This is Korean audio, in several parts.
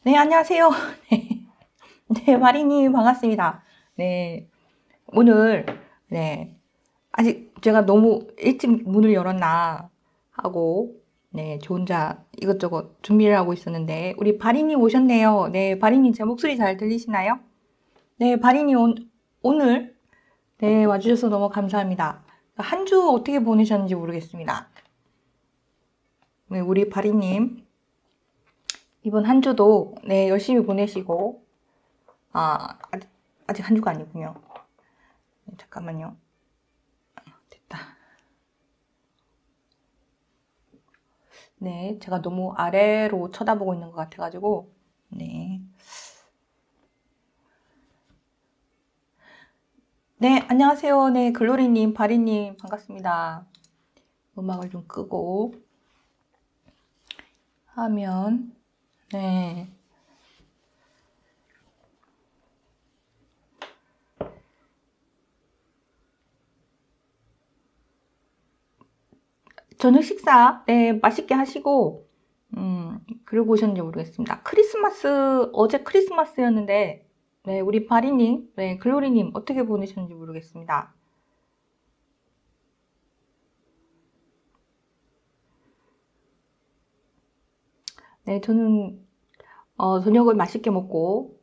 네, 안녕하세요. 네, 마리님 반갑습니다. 네, 오늘, 네, 아직 제가 너무 일찍 문을 열었나 하고, 네, 저 혼자 이것저것 준비를 하고 있었는데, 우리 바리님 오셨네요. 네, 바리님 제 목소리 잘 들리시나요? 네, 바리님 오늘, 네, 와주셔서 너무 감사합니다. 한 주 어떻게 보내셨는지 모르겠습니다. 네, 우리 바리님, 이번 한 주도, 네, 열심히 보내시고, 아직 한 주가 아니군요. 잠깐만요. 됐다. 네, 제가 너무 아래로 쳐다보고 있는 것 같아가지고, 네. 네, 안녕하세요. 네, 글로리님, 바리님, 반갑습니다. 음악을 좀 끄고 하면, 네. 저녁 식사, 네, 맛있게 하시고, 그러고 오셨는지 모르겠습니다. 어제 크리스마스였는데, 네, 우리 바리님, 네, 글로리님, 어떻게 보내셨는지 모르겠습니다. 네, 저는, 저녁을 맛있게 먹고,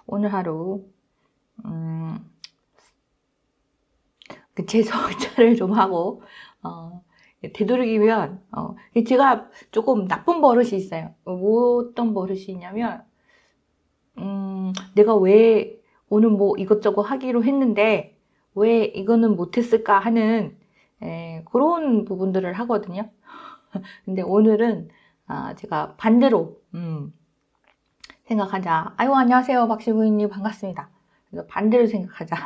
오늘 하루, 음, 그 재성찰을 좀 하고, 되도록이면, 제가 조금 나쁜 버릇이 있어요. 뭐 어떤 버릇이 있냐면, 내가 왜 오늘 뭐 이것저것 하기로 했는데, 왜 이거는 못했을까 하는, 그런 부분들을 하거든요. 근데 오늘은, 제가 반대로, 생각하자. 아유, 안녕하세요. 박시부인님 반갑습니다. 그래서 반대로 생각하자.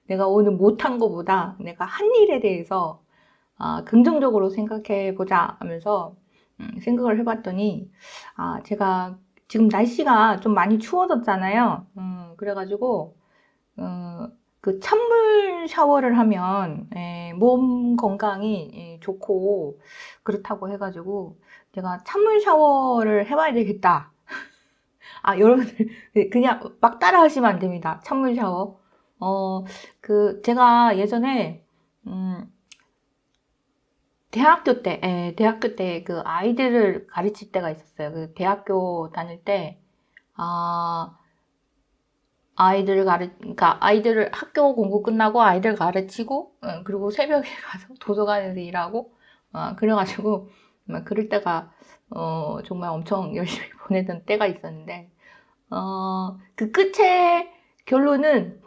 내가 오늘 못한 것보다 내가 한 일에 대해서 긍정적으로 생각해 보자 하면서 생각을 해봤더니 제가 지금 날씨가 좀 많이 추워졌잖아요. 그래가지고 그 찬물 샤워를 하면 몸 건강이 좋고 그렇다고 해가지고 제가 찬물 샤워를 해봐야 되겠다. 여러분들 그냥 막 따라 하시면 안 됩니다. 찬물 샤워. 제가 예전에 음, 대학교 때 그 아이들을 가르칠 때가 있었어요. 그 대학교 다닐 때, 아, 그러니까 아이들을 학교 공부 끝나고 아이들 가르치고, 그리고 새벽에 가서 도서관에서 일하고, 그래가지고, 막 그럴 때가, 정말 엄청 열심히 보내던 때가 있었는데, 그 끝의 결론은,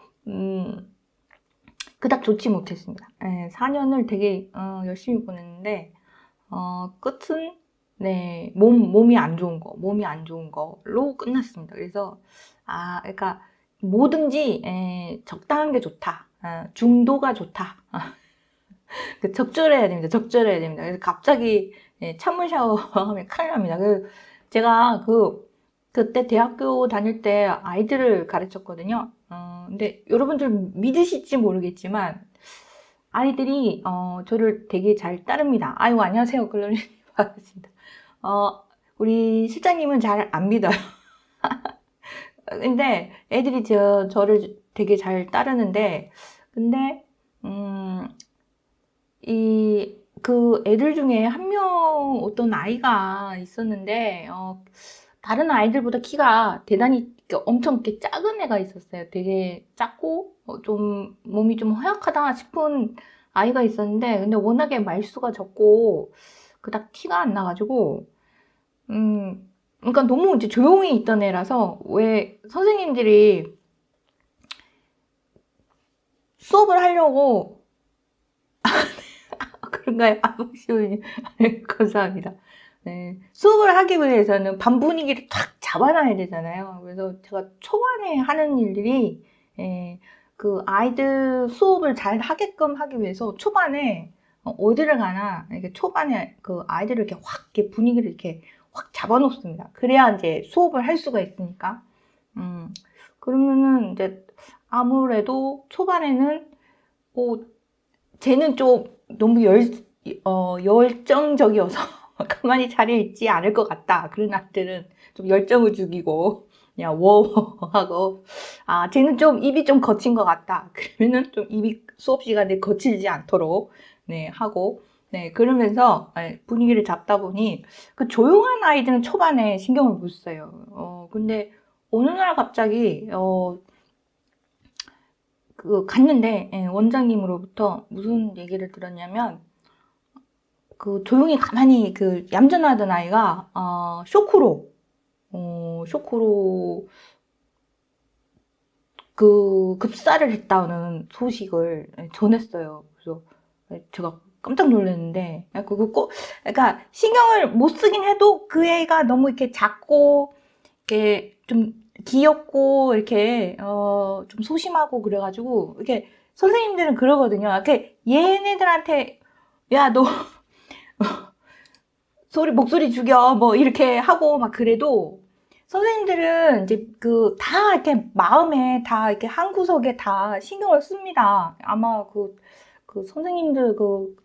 그닥 좋지 못했습니다. 4년을 되게, 열심히 보냈는데, 끝은, 네, 몸이 안 좋은 거로 끝났습니다. 그래서, 그러니까, 뭐든지, 적당한 게 좋다. 중도가 좋다. 적절해야 됩니다. 적절해야 됩니다. 그래서 갑자기, 찬물 샤워하면 큰일 납니다. 제가 그때 대학교 다닐 때 아이들을 가르쳤거든요. 근데 여러분들 믿으실지 모르겠지만, 아이들이 저를 되게 잘 따릅니다. 아이고 안녕하세요. 글로리 반갑습니다. 우리 실장님은 잘 안 믿어요. 근데 애들이 저를 되게 잘 따르는데 근데 그 애들 중에 한 명 어떤 아이가 있었는데 다른 아이들보다 키가 대단히 엄청 이렇게 작은 애가 있었어요. 되게 작고 좀 몸이 좀 허약하다 싶은 아이가 있었는데 근데 워낙에 말수가 적고 그닥 티가 안 나가지고 그러니까 너무 이제 조용히 있던 애라서 왜 선생님들이 수업을 하려고 그런가요? 박시우님 감사합니다. 네, 수업을 하기 위해서는 반 분위기를 탁 잡아놔야 되잖아요. 그래서 제가 초반에 하는 일들이 그 아이들 수업을 잘 하게끔 하기 위해서 초반에 어디를 가나 이렇게 초반에 그 아이들을 이렇게 확 이렇게 분위기를 이렇게 확 잡아놓습니다. 그래야 이제 수업을 할 수가 있으니까. 그러면은 이제 아무래도 초반에는 뭐 쟤는 좀 너무 열정적이어서 가만히 자리에 있지 않을 것 같다. 그런 아이들은 좀 열정을 죽이고, 그냥 워하고, 아, 쟤는 좀 입이 좀 거친 것 같다. 그러면은 좀 입이 수업 시간에 거칠지 않도록, 네, 하고, 네, 그러면서 분위기를 잡다 보니, 그 조용한 아이들은 초반에 신경을 못 써요. 근데 어느 날 갑자기, 갔는데, 원장님으로부터 무슨 얘기를 들었냐면, 그 조용히 가만히 그 얌전하던 아이가 쇼크로 그 급사를 했다는 소식을 전했어요. 그래서 제가 깜짝 놀랐는데 그거 꼭 그러니까 신경을 못 쓰긴 해도 그 애가 너무 이렇게 작고 이렇게 좀 귀엽고 이렇게 좀 소심하고 그래가지고 이렇게 선생님들은 그러거든요. 이렇게 얘네들한테 야 너 목소리 죽여 뭐 이렇게 하고 막 그래도 선생님들은 이제 그 다 이렇게 마음에 다 이렇게 한 구석에 다 신경을 씁니다. 아마 그 선생님들 그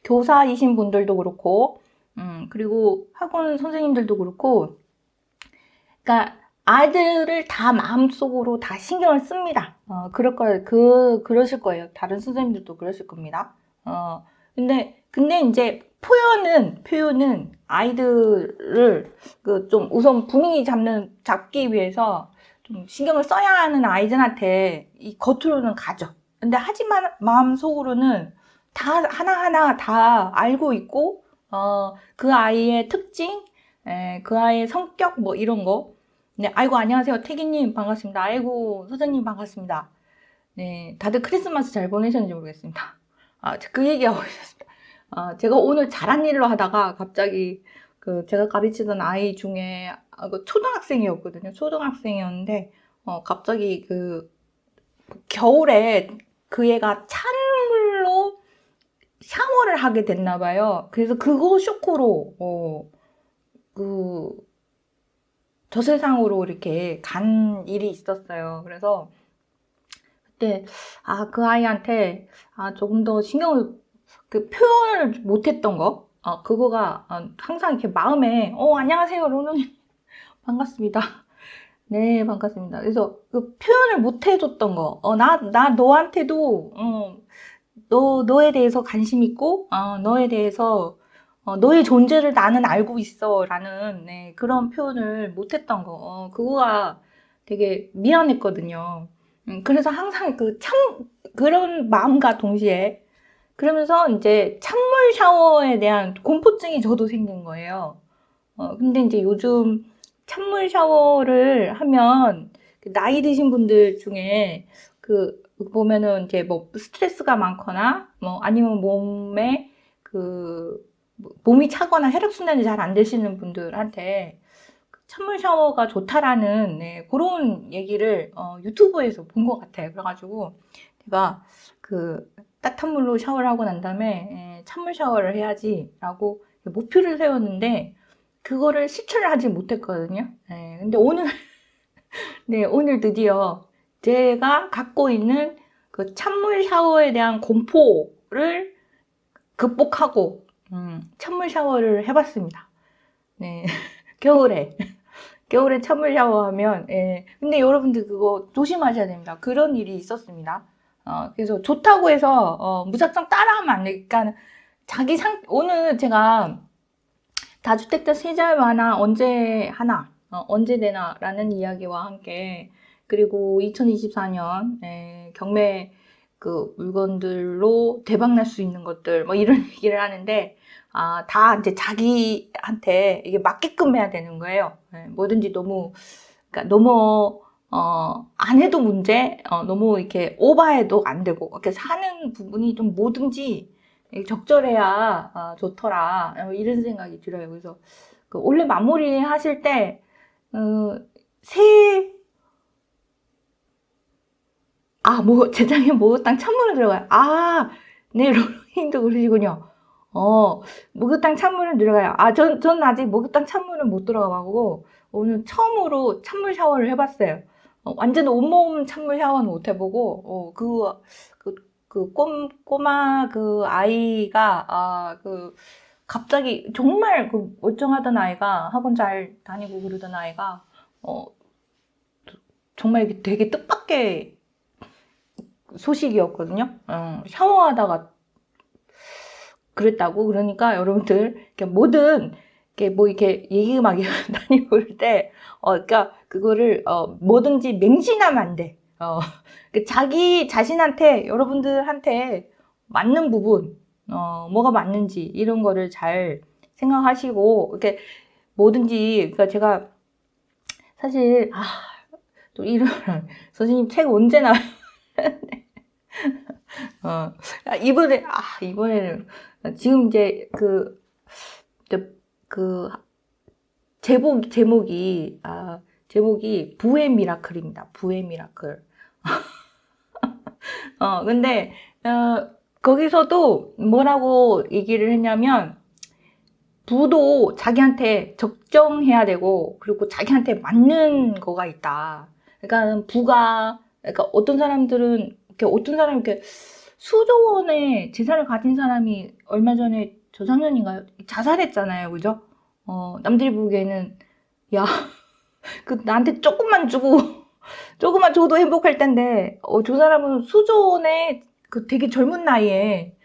교사이신 분들도 그렇고 그리고 학원 선생님들도 그렇고 그러니까 아이들을 다 마음속으로 다 신경을 씁니다. 그러실 거예요. 다른 선생님들도 그러실 겁니다. 근데 이제 표현은 아이들을 그 좀 우선 분위기 잡기 위해서 좀 신경을 써야 하는 아이들한테 이 겉으로는 가죠. 근데 하지만 마음속으로는 다 하나하나 다 알고 있고, 그 아이의 특징, 그 아이의 성격 뭐 이런 거. 네, 아이고 안녕하세요 태기님 반갑습니다. 아이고 선생님 반갑습니다. 네, 다들 크리스마스 잘 보내셨는지 모르겠습니다. 그 얘기하고 있었습니다. 제가 오늘 잘한 일로 하다가 갑자기 그 제가 가르치던 아이 중에 그 초등학생이었거든요. 초등학생이었는데 갑자기 그 겨울에 그 애가 찬물로 샤워를 하게 됐나 봐요. 그래서 그거 쇼크로 그 저 세상으로 이렇게 간 일이 있었어요. 그래서 그때 그 아이한테 조금 더 신경을 그 표현을 못했던 거 그거가 항상 이렇게 마음에 안녕하세요 로노님 반갑습니다. 네 반갑습니다. 그래서 그 표현을 못 해줬던 거 나 너한테도 너에 대해서 관심 있고 너에 대해서 너의 존재를 나는 알고 있어 라는 네, 그런 표현을 못했던 거 그거가 되게 미안했거든요. 그래서 항상 그런 마음과 동시에 그러면서 이제 찬물 샤워에 대한 공포증이 저도 생긴 거예요. 근데 이제 요즘 찬물 샤워를 하면 나이 드신 분들 중에 보면은 이제 뭐 스트레스가 많거나 뭐 아니면 몸이 차거나 혈액순환이 잘 안 되시는 분들한테 찬물 샤워가 좋다라는 네, 그런 얘기를 유튜브에서 본 것 같아요. 그래가지고 제가 그 따뜻한 물로 샤워를 하고 난 다음에 찬물 샤워를 해야지라고 목표를 세웠는데 그거를 실천을 하지 못했거든요. 네, 근데 오늘 드디어 제가 갖고 있는 그 찬물 샤워에 대한 공포를 극복하고 찬물 샤워를 해봤습니다. 네, 겨울에 찬물 샤워하면 근데 여러분들 그거 조심하셔야 됩니다. 그런 일이 있었습니다. 그래서 좋다고 해서 무작정 따라하면 안 되니까 오늘 제가 다주택자 세자 완화 언제 하나 언제 되나 라는 이야기와 함께 그리고 2024년 경매 그 물건들로 대박날 수 있는 것들 뭐 이런 얘기를 하는데 다 이제 자기한테 이게 맞게끔 해야 되는 거예요. 뭐든지 그러니까 너무 안 해도 문제, 너무 이렇게 오버해도 안 되고 이렇게 사는 부분이 좀 뭐든지 적절해야 좋더라 이런 생각이 들어요. 그래서 원래 마무리 하실 때 제장에 목욕탕 찬물을 들어가요. 네, 로로님도 그러시군요. 목욕탕 찬물은 들어가요. 전 아직 목욕탕 찬물은 못 들어가고, 오늘 처음으로 찬물 샤워를 해봤어요. 완전 온몸 찬물 샤워는 못 해보고, 꼬마 그 아이가, 갑자기 정말 그 멀쩡하던 아이가 학원 잘 다니고 그러던 아이가 정말 이게 되게 뜻밖의 소식이었거든요. 샤워하다가 그랬다고. 그러니까 여러분들 이렇게 뭐든 이렇게 뭐 이렇게 얘기 막 다니고 그럴 때 그러니까 그거를 뭐든지 맹신하면 안 돼. 자기 자신한테 여러분들한테 맞는 부분 뭐가 맞는지 이런 거를 잘 생각하시고 이렇게 뭐든지 그러니까 제가 사실 또 이런 선생님 책 언제 나와요? 이번에는 지금 이제 그 제목이 부의 미라클입니다. 부의 미라클. 근데 거기서도 뭐라고 얘기를 했냐면 부도 자기한테 적정해야 되고 그리고 자기한테 맞는 거가 있다. 그러니까 그러니까 어떤 사람이 이렇게 수조 원의 재산을 가진 사람이 얼마 전에 저작년인가요? 자살했잖아요. 그죠? 남들이 보기에는 야, 나한테 조금만 줘도 행복할 텐데 저 사람은 수조 원의 그 되게 젊은 나이에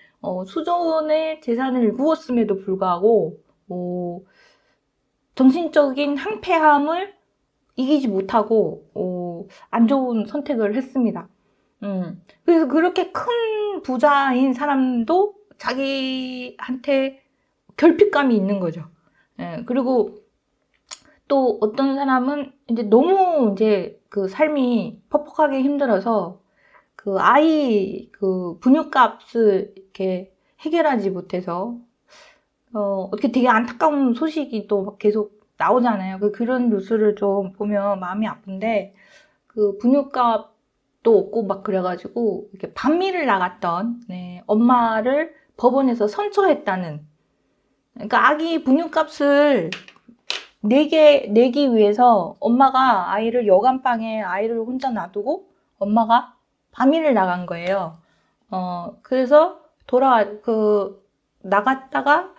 수조 원의 재산을 일구었음에도 불구하고 정신적인 항폐함을 이기지 못하고 안 좋은 선택을 했습니다. 그래서 그렇게 큰 부자인 사람도 자기한테 결핍감이 있는 거죠. 그리고 또 어떤 사람은 이제 너무 이제 그 삶이 퍽퍽하게 힘들어서 그 아이 그 분유값을 이렇게 해결하지 못해서 어떻게 되게 안타까운 소식이 또 막 계속 나오잖아요. 그런 뉴스를 좀 보면 마음이 아픈데 그 분유값도 없고 막 그래가지고 이렇게 반미를 나갔던 엄마를 법원에서 선처했다는. 그러니까 아기 분유값을 내기 위해서 엄마가 아이를 여간방에 아이를 혼자 놔두고 엄마가 밤일을 나간 거예요. 그래서 나갔다가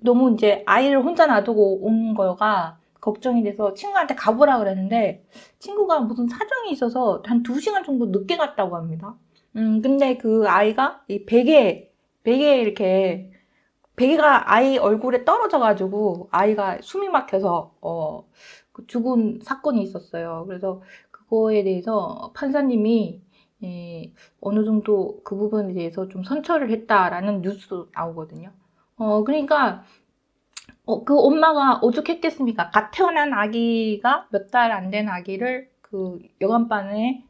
너무 이제 아이를 혼자 놔두고 온 거가 걱정이 돼서 친구한테 가보라 그랬는데 친구가 무슨 사정이 있어서 한 2시간 정도 늦게 갔다고 합니다. 근데 그 아이가 이 베개가 아이 얼굴에 떨어져가지고 아이가 숨이 막혀서 죽은 사건이 있었어요. 그래서 그거에 대해서 판사님이 어느 정도 그 부분에 대해서 좀 선처를 했다라는 뉴스도 나오거든요. 그러니까 그 엄마가 오죽했겠습니까? 갓 태어난 아기가 몇 달 안 된 아기를 그 여간반에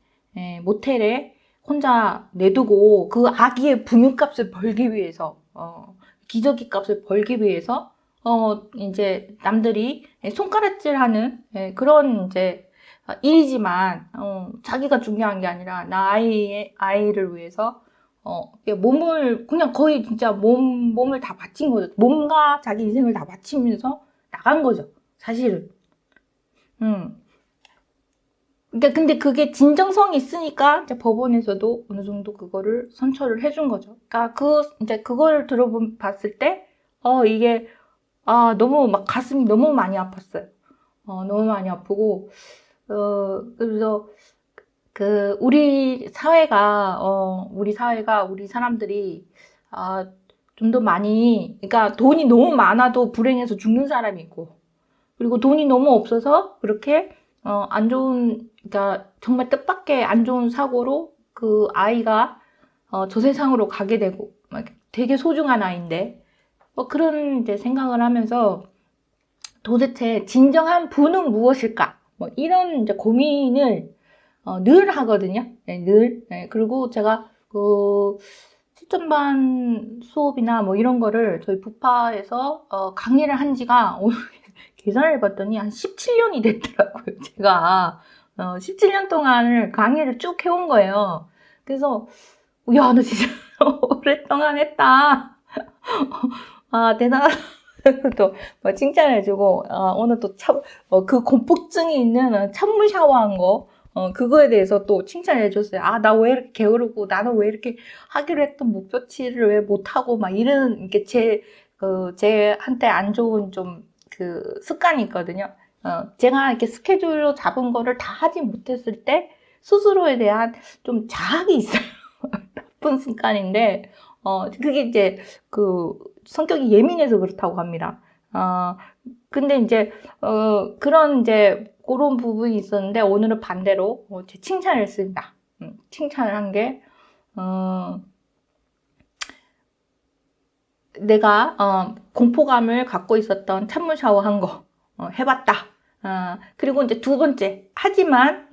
모텔에 혼자 내두고 그 아기의 분유값을 벌기 위해서 기저귀 값을 벌기 위해서 이제 남들이 손가락질하는 그런 이제 일이지만 자기가 중요한 게 아니라 나 아이를 위해서 몸을 그냥 거의 진짜 몸을 다 바친 거죠. 몸과 자기 인생을 다 바치면서 나간 거죠. 사실은. 그러니까 근데 그게 진정성이 있으니까 이제 법원에서도 어느 정도 그거를 선처를 해준 거죠. 그러니까 이제 그거를 봤을 때 이게 너무 막 가슴이 너무 많이 아팠어요. 너무 많이 아프고 그래서 우리 사회가 우리 사람들이 좀 더 많이 그러니까 돈이 너무 많아도 불행해서 죽는 사람이 있고 그리고 돈이 너무 없어서 그렇게 안 좋은 그러니까 정말 뜻밖의 안 좋은 사고로 그 아이가 저 세상으로 가게 되고 되게 소중한 아이인데 그런 이제 생각을 하면서 도대체 진정한 부는 무엇일까? 이런 이제 고민을 늘 하거든요. 늘. 그리고 제가 그 실전반 수업이나 이런 거를 저희 부파에서 강의를 한 지가 오늘 계산을 해봤더니 한 17년이 됐더라고요. 제가 17년 동안을 강의를 쭉 해온 거예요. 그래서 야, 너 진짜 오랫동안 했다. 대단하다. 또 칭찬해주고 오늘 또 그 공포증이 있는 찬물 샤워한 거 그거에 대해서 또 칭찬해줬어요. 나 왜 이렇게 게으르고 나는 왜 이렇게 하기로 했던 목표치를 왜 못하고 이런 이렇게 제 제한테 안 좋은 좀 그 습관이 있거든요. 제가 이렇게 스케줄로 잡은 거를 다 하지 못했을 때 스스로에 대한 좀 자학이 있어요. 나쁜 습관인데, 그게 이제 그 성격이 예민해서 그렇다고 합니다. 근데 이제, 그런 이제 그런 부분이 있었는데, 오늘은 반대로 제 칭찬을 했습니다. 칭찬을 한 게, 내가 공포감을 갖고 있었던 찬물 샤워한 거 해봤다. 그리고 이제 두 번째, 하지만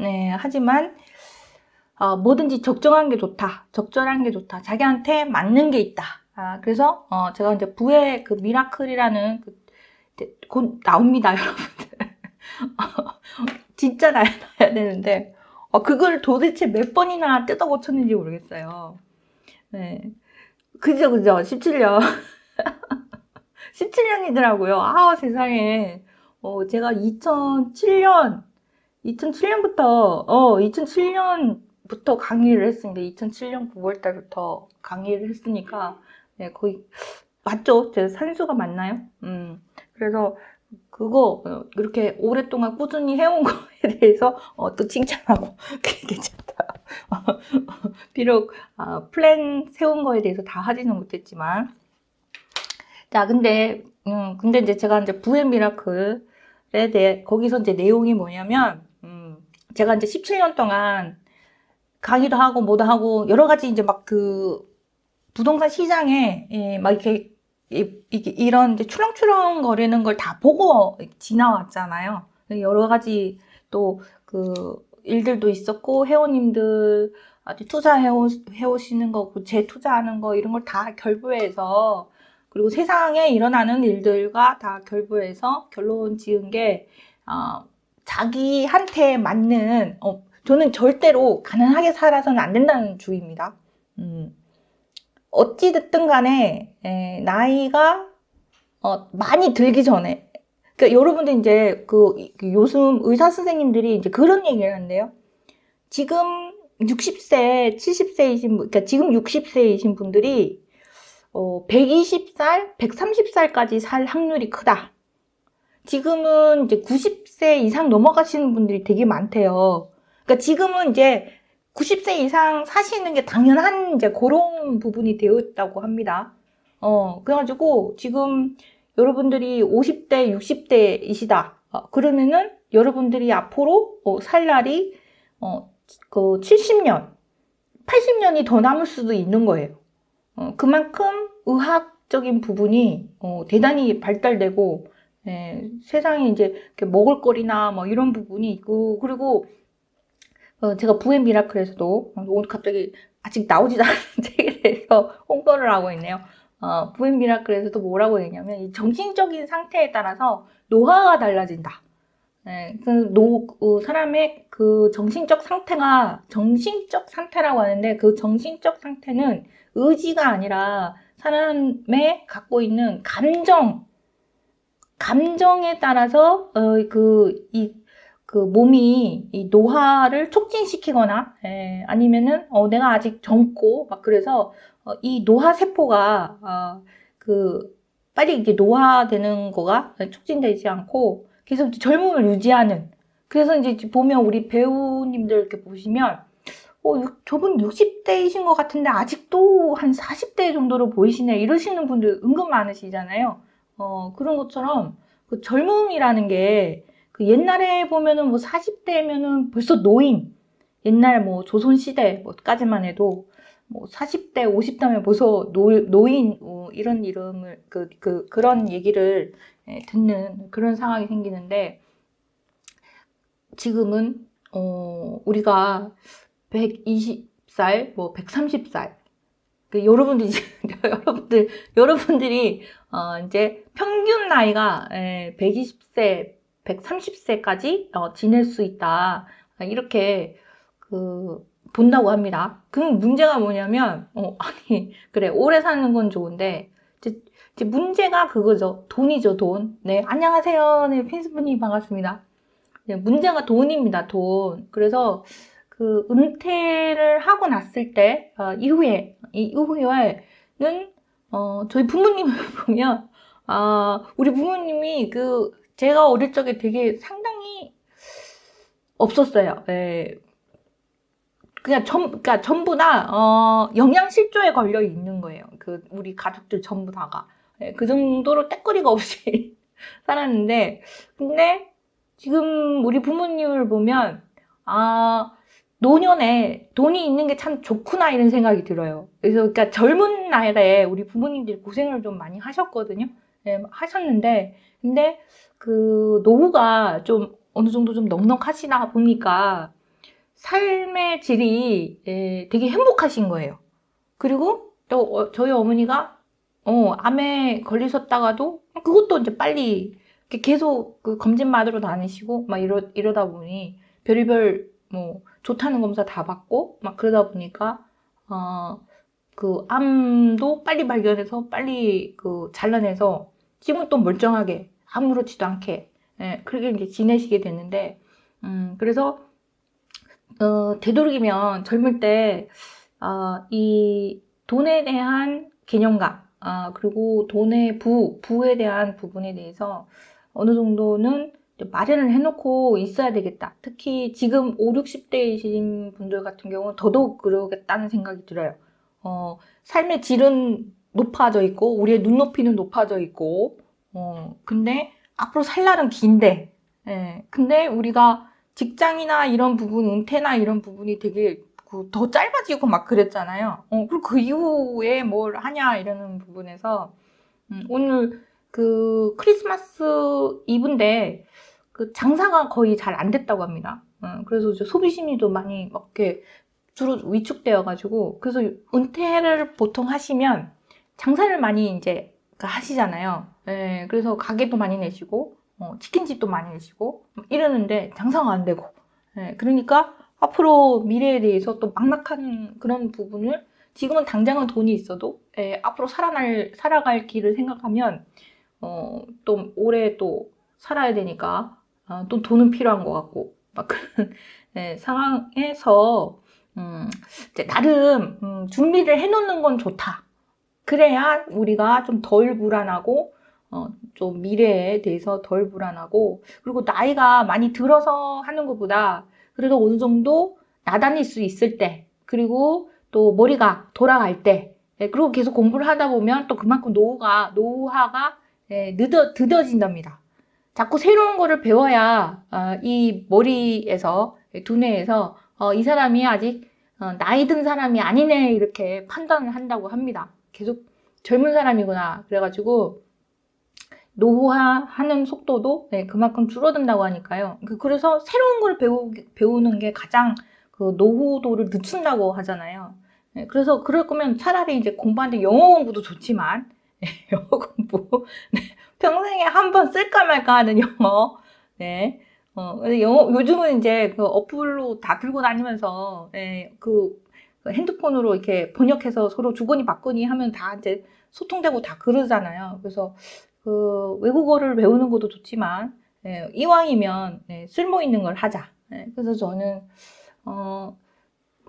뭐든지 적정한 게 좋다. 적절한 게 좋다. 자기한테 맞는 게 있다. 그래서 제가 이제 부의 그 미라클이라는 이제 곧 나옵니다, 여러분들. 진짜 나야 되는데 그걸 도대체 몇 번이나 뜯어 고쳤는지 모르겠어요. 네. 그죠. 17년. 17년이더라고요. 세상에. 제가 2007년부터 강의를 했습니다. 2007년 9월 달부터 강의를 했으니까, 네, 거의, 맞죠? 제 산수가 맞나요? 그래서, 그거, 이렇게 오랫동안 꾸준히 해온 거에 대해서, 또 칭찬하고, 괜찮다. 비록, 플랜 세운 거에 대해서 다 하지는 못했지만, 자, 근데 이제 제가 이제 부의 미라클에 대해, 거기서 이제 내용이 뭐냐면, 제가 이제 17년 동안 강의도 하고, 뭐도 하고, 여러 가지 이제 막 그, 부동산 시장에, 막 이렇게, 이런 이제 추렁추렁 거리는 걸 다 보고 지나왔잖아요. 여러 가지 또 그 일들도 있었고, 회원님들 투자해오시는 거, 재투자하는 거, 이런 걸 다 결부해서, 그리고 세상에 일어나는 일들과 다 결부해서 결론 지은 게, 자기한테 맞는, 저는 절대로 가난하게 살아서는 안 된다는 주의입니다. 어찌됐든 간에, 나이가, 많이 들기 전에, 그러니까 여러분들 이제 요즘 의사 선생님들이 이제 그런 얘기를 하는데요. 지금 60세, 70세이신 그러니까 지금 60세이신 분들이 120살, 130살까지 살 확률이 크다. 지금은 이제 90세 이상 넘어가시는 분들이 되게 많대요. 그러니까 지금은 이제 90세 이상 사시는 게 당연한 이제 그런 부분이 되어 있다고 합니다. 그래가지고 지금 여러분들이 50대, 60대이시다. 그러면은 여러분들이 앞으로 살 날이 그 70년, 80년이 더 남을 수도 있는 거예요. 그만큼 의학적인 부분이 대단히 발달되고, 세상에 이제 이렇게 먹을거리나 뭐 이런 부분이 있고, 그리고 제가 부의 미라클에서도 오늘 갑자기 아직 나오지도 않은 책에 대해서 홍보를 하고 있네요. 부의 미라클에서도 뭐라고 했냐면, 이 정신적인 상태에 따라서 노화가 달라진다. 사람의 그 정신적 상태라고 하는데, 그 정신적 상태는 의지가 아니라 사람의 갖고 있는 감정에 따라서, 몸이 이 노화를 촉진시키거나, 아니면은, 내가 아직 젊고, 막 그래서, 이 노화세포가, 빨리 이게 노화되는 거가 촉진되지 않고, 계속 젊음을 유지하는. 그래서 이제 보면 우리 배우님들 이렇게 보시면, 저분 60대이신 것 같은데 아직도 한 40대 정도로 보이시네. 이러시는 분들 은근 많으시잖아요. 그런 것처럼 그 젊음이라는 게 그 옛날에 보면은 뭐 40대면은 벌써 노인. 옛날 뭐 조선시대 뭐까지만 해도 뭐 40대, 50대면 벌써 노인, 이런 이름을, 그런 얘기를 듣는 그런 상황이 생기는데, 지금은, 우리가 120살, 뭐 130살, 여러분들이, 이제 평균 나이가 120세, 130세까지 지낼 수 있다. 이렇게, 본다고 합니다. 그럼 문제가 뭐냐면, 그래, 오래 사는 건 좋은데, 이제 문제가 그거죠. 돈이죠, 돈. 네, 안녕하세요. 네, 핀스분님 반갑습니다. 네, 문제가 돈입니다, 돈. 그래서, 은퇴를 하고 났을 때, 이후에는, 저희 부모님을 보면, 우리 부모님이 제가 어릴 적에 되게 상당히 없었어요. 예. 그러니까 전부 다, 영양실조에 걸려 있는 거예요. 우리 가족들 전부 다가. 예, 그 정도로 떼거리가 없이 살았는데, 근데 지금 우리 부모님을 보면, 노년에 돈이 있는 게 참 좋구나 이런 생각이 들어요. 그래서 그러니까 젊은 나이에 우리 부모님들이 고생을 좀 많이 하셨거든요. 예, 하셨는데, 근데 노후가 좀 어느 정도 좀 넉넉하시다 보니까, 삶의 질이 되게 행복하신 거예요. 그리고 또 저희 어머니가 암에 걸리셨다가도 그것도 이제 빨리 계속 검진 받으러 다니시고 막 이러다 보니 별의별 뭐 좋다는 검사 다 받고 막 그러다 보니까 암도 빨리 발견해서 빨리 잘라내서 지금은 또 멀쩡하게 아무렇지도 않게 그렇게 이제 지내시게 됐는데 그래서 되도록이면 젊을 때, 이 돈에 대한 개념감, 그리고 부에 대한 부분에 대해서 어느 정도는 마련을 해놓고 있어야 되겠다. 특히 지금 5, 60대이신 분들 같은 경우는 더더욱 그러겠다는 생각이 들어요. 삶의 질은 높아져 있고, 우리의 눈높이는 높아져 있고, 근데 앞으로 살 날은 긴데, 근데 우리가 직장이나 이런 부분, 은퇴나 이런 부분이 되게 더 짧아지고 막 그랬잖아요. 그리고 그 이후에 뭘 하냐 이러는 부분에서 오늘 크리스마스 이브인데 장사가 거의 잘 안 됐다고 합니다. 그래서 이제 소비 심리도 많이 막 이렇게 주로 위축되어 가지고 그래서 은퇴를 보통 하시면 장사를 많이 이제 하시잖아요. 그래서 가게도 많이 내시고 치킨집도 많이 내시고 이러는데 장사가 안 되고 그러니까 앞으로 미래에 대해서 또 막막한 그런 부분을 지금은 당장은 돈이 있어도 앞으로 살아갈 길을 생각하면 또 오래 또 살아야 되니까 또 돈은 필요한 것 같고 막 그런 상황에서 이제 나름 준비를 해놓는 건 좋다. 그래야 우리가 좀 덜 불안하고 좀 미래에 대해서 덜 불안하고 그리고 나이가 많이 들어서 하는 것보다 그래도 어느 정도 나다닐 수 있을 때 그리고 또 머리가 돌아갈 때 그리고 계속 공부를 하다 보면 또 그만큼 노후화가 늦어진답니다. 자꾸 새로운 거를 배워야 이 머리에서 두뇌에서 이 사람이 아직 나이 든 사람이 아니네 이렇게 판단을 한다고 합니다. 계속 젊은 사람이구나 그래가지고 노후화하는 속도도 그만큼 줄어든다고 하니까요. 그래서 새로운 걸 배우는 게 가장 노후도를 늦춘다고 하잖아요. 그래서 그럴 거면 차라리 이제 공부하는데 영어 공부도 좋지만 영어 공부 평생에 한 번 쓸까 말까 하는 영어. 근데 요즘은 이제 어플로 다 들고 다니면서 핸드폰으로 이렇게 번역해서 서로 주거니 받거니 하면 다 이제 소통되고 다 그러잖아요. 그래서 외국어를 배우는 것도 좋지만 이왕이면 쓸모 있는 걸 하자. 그래서 저는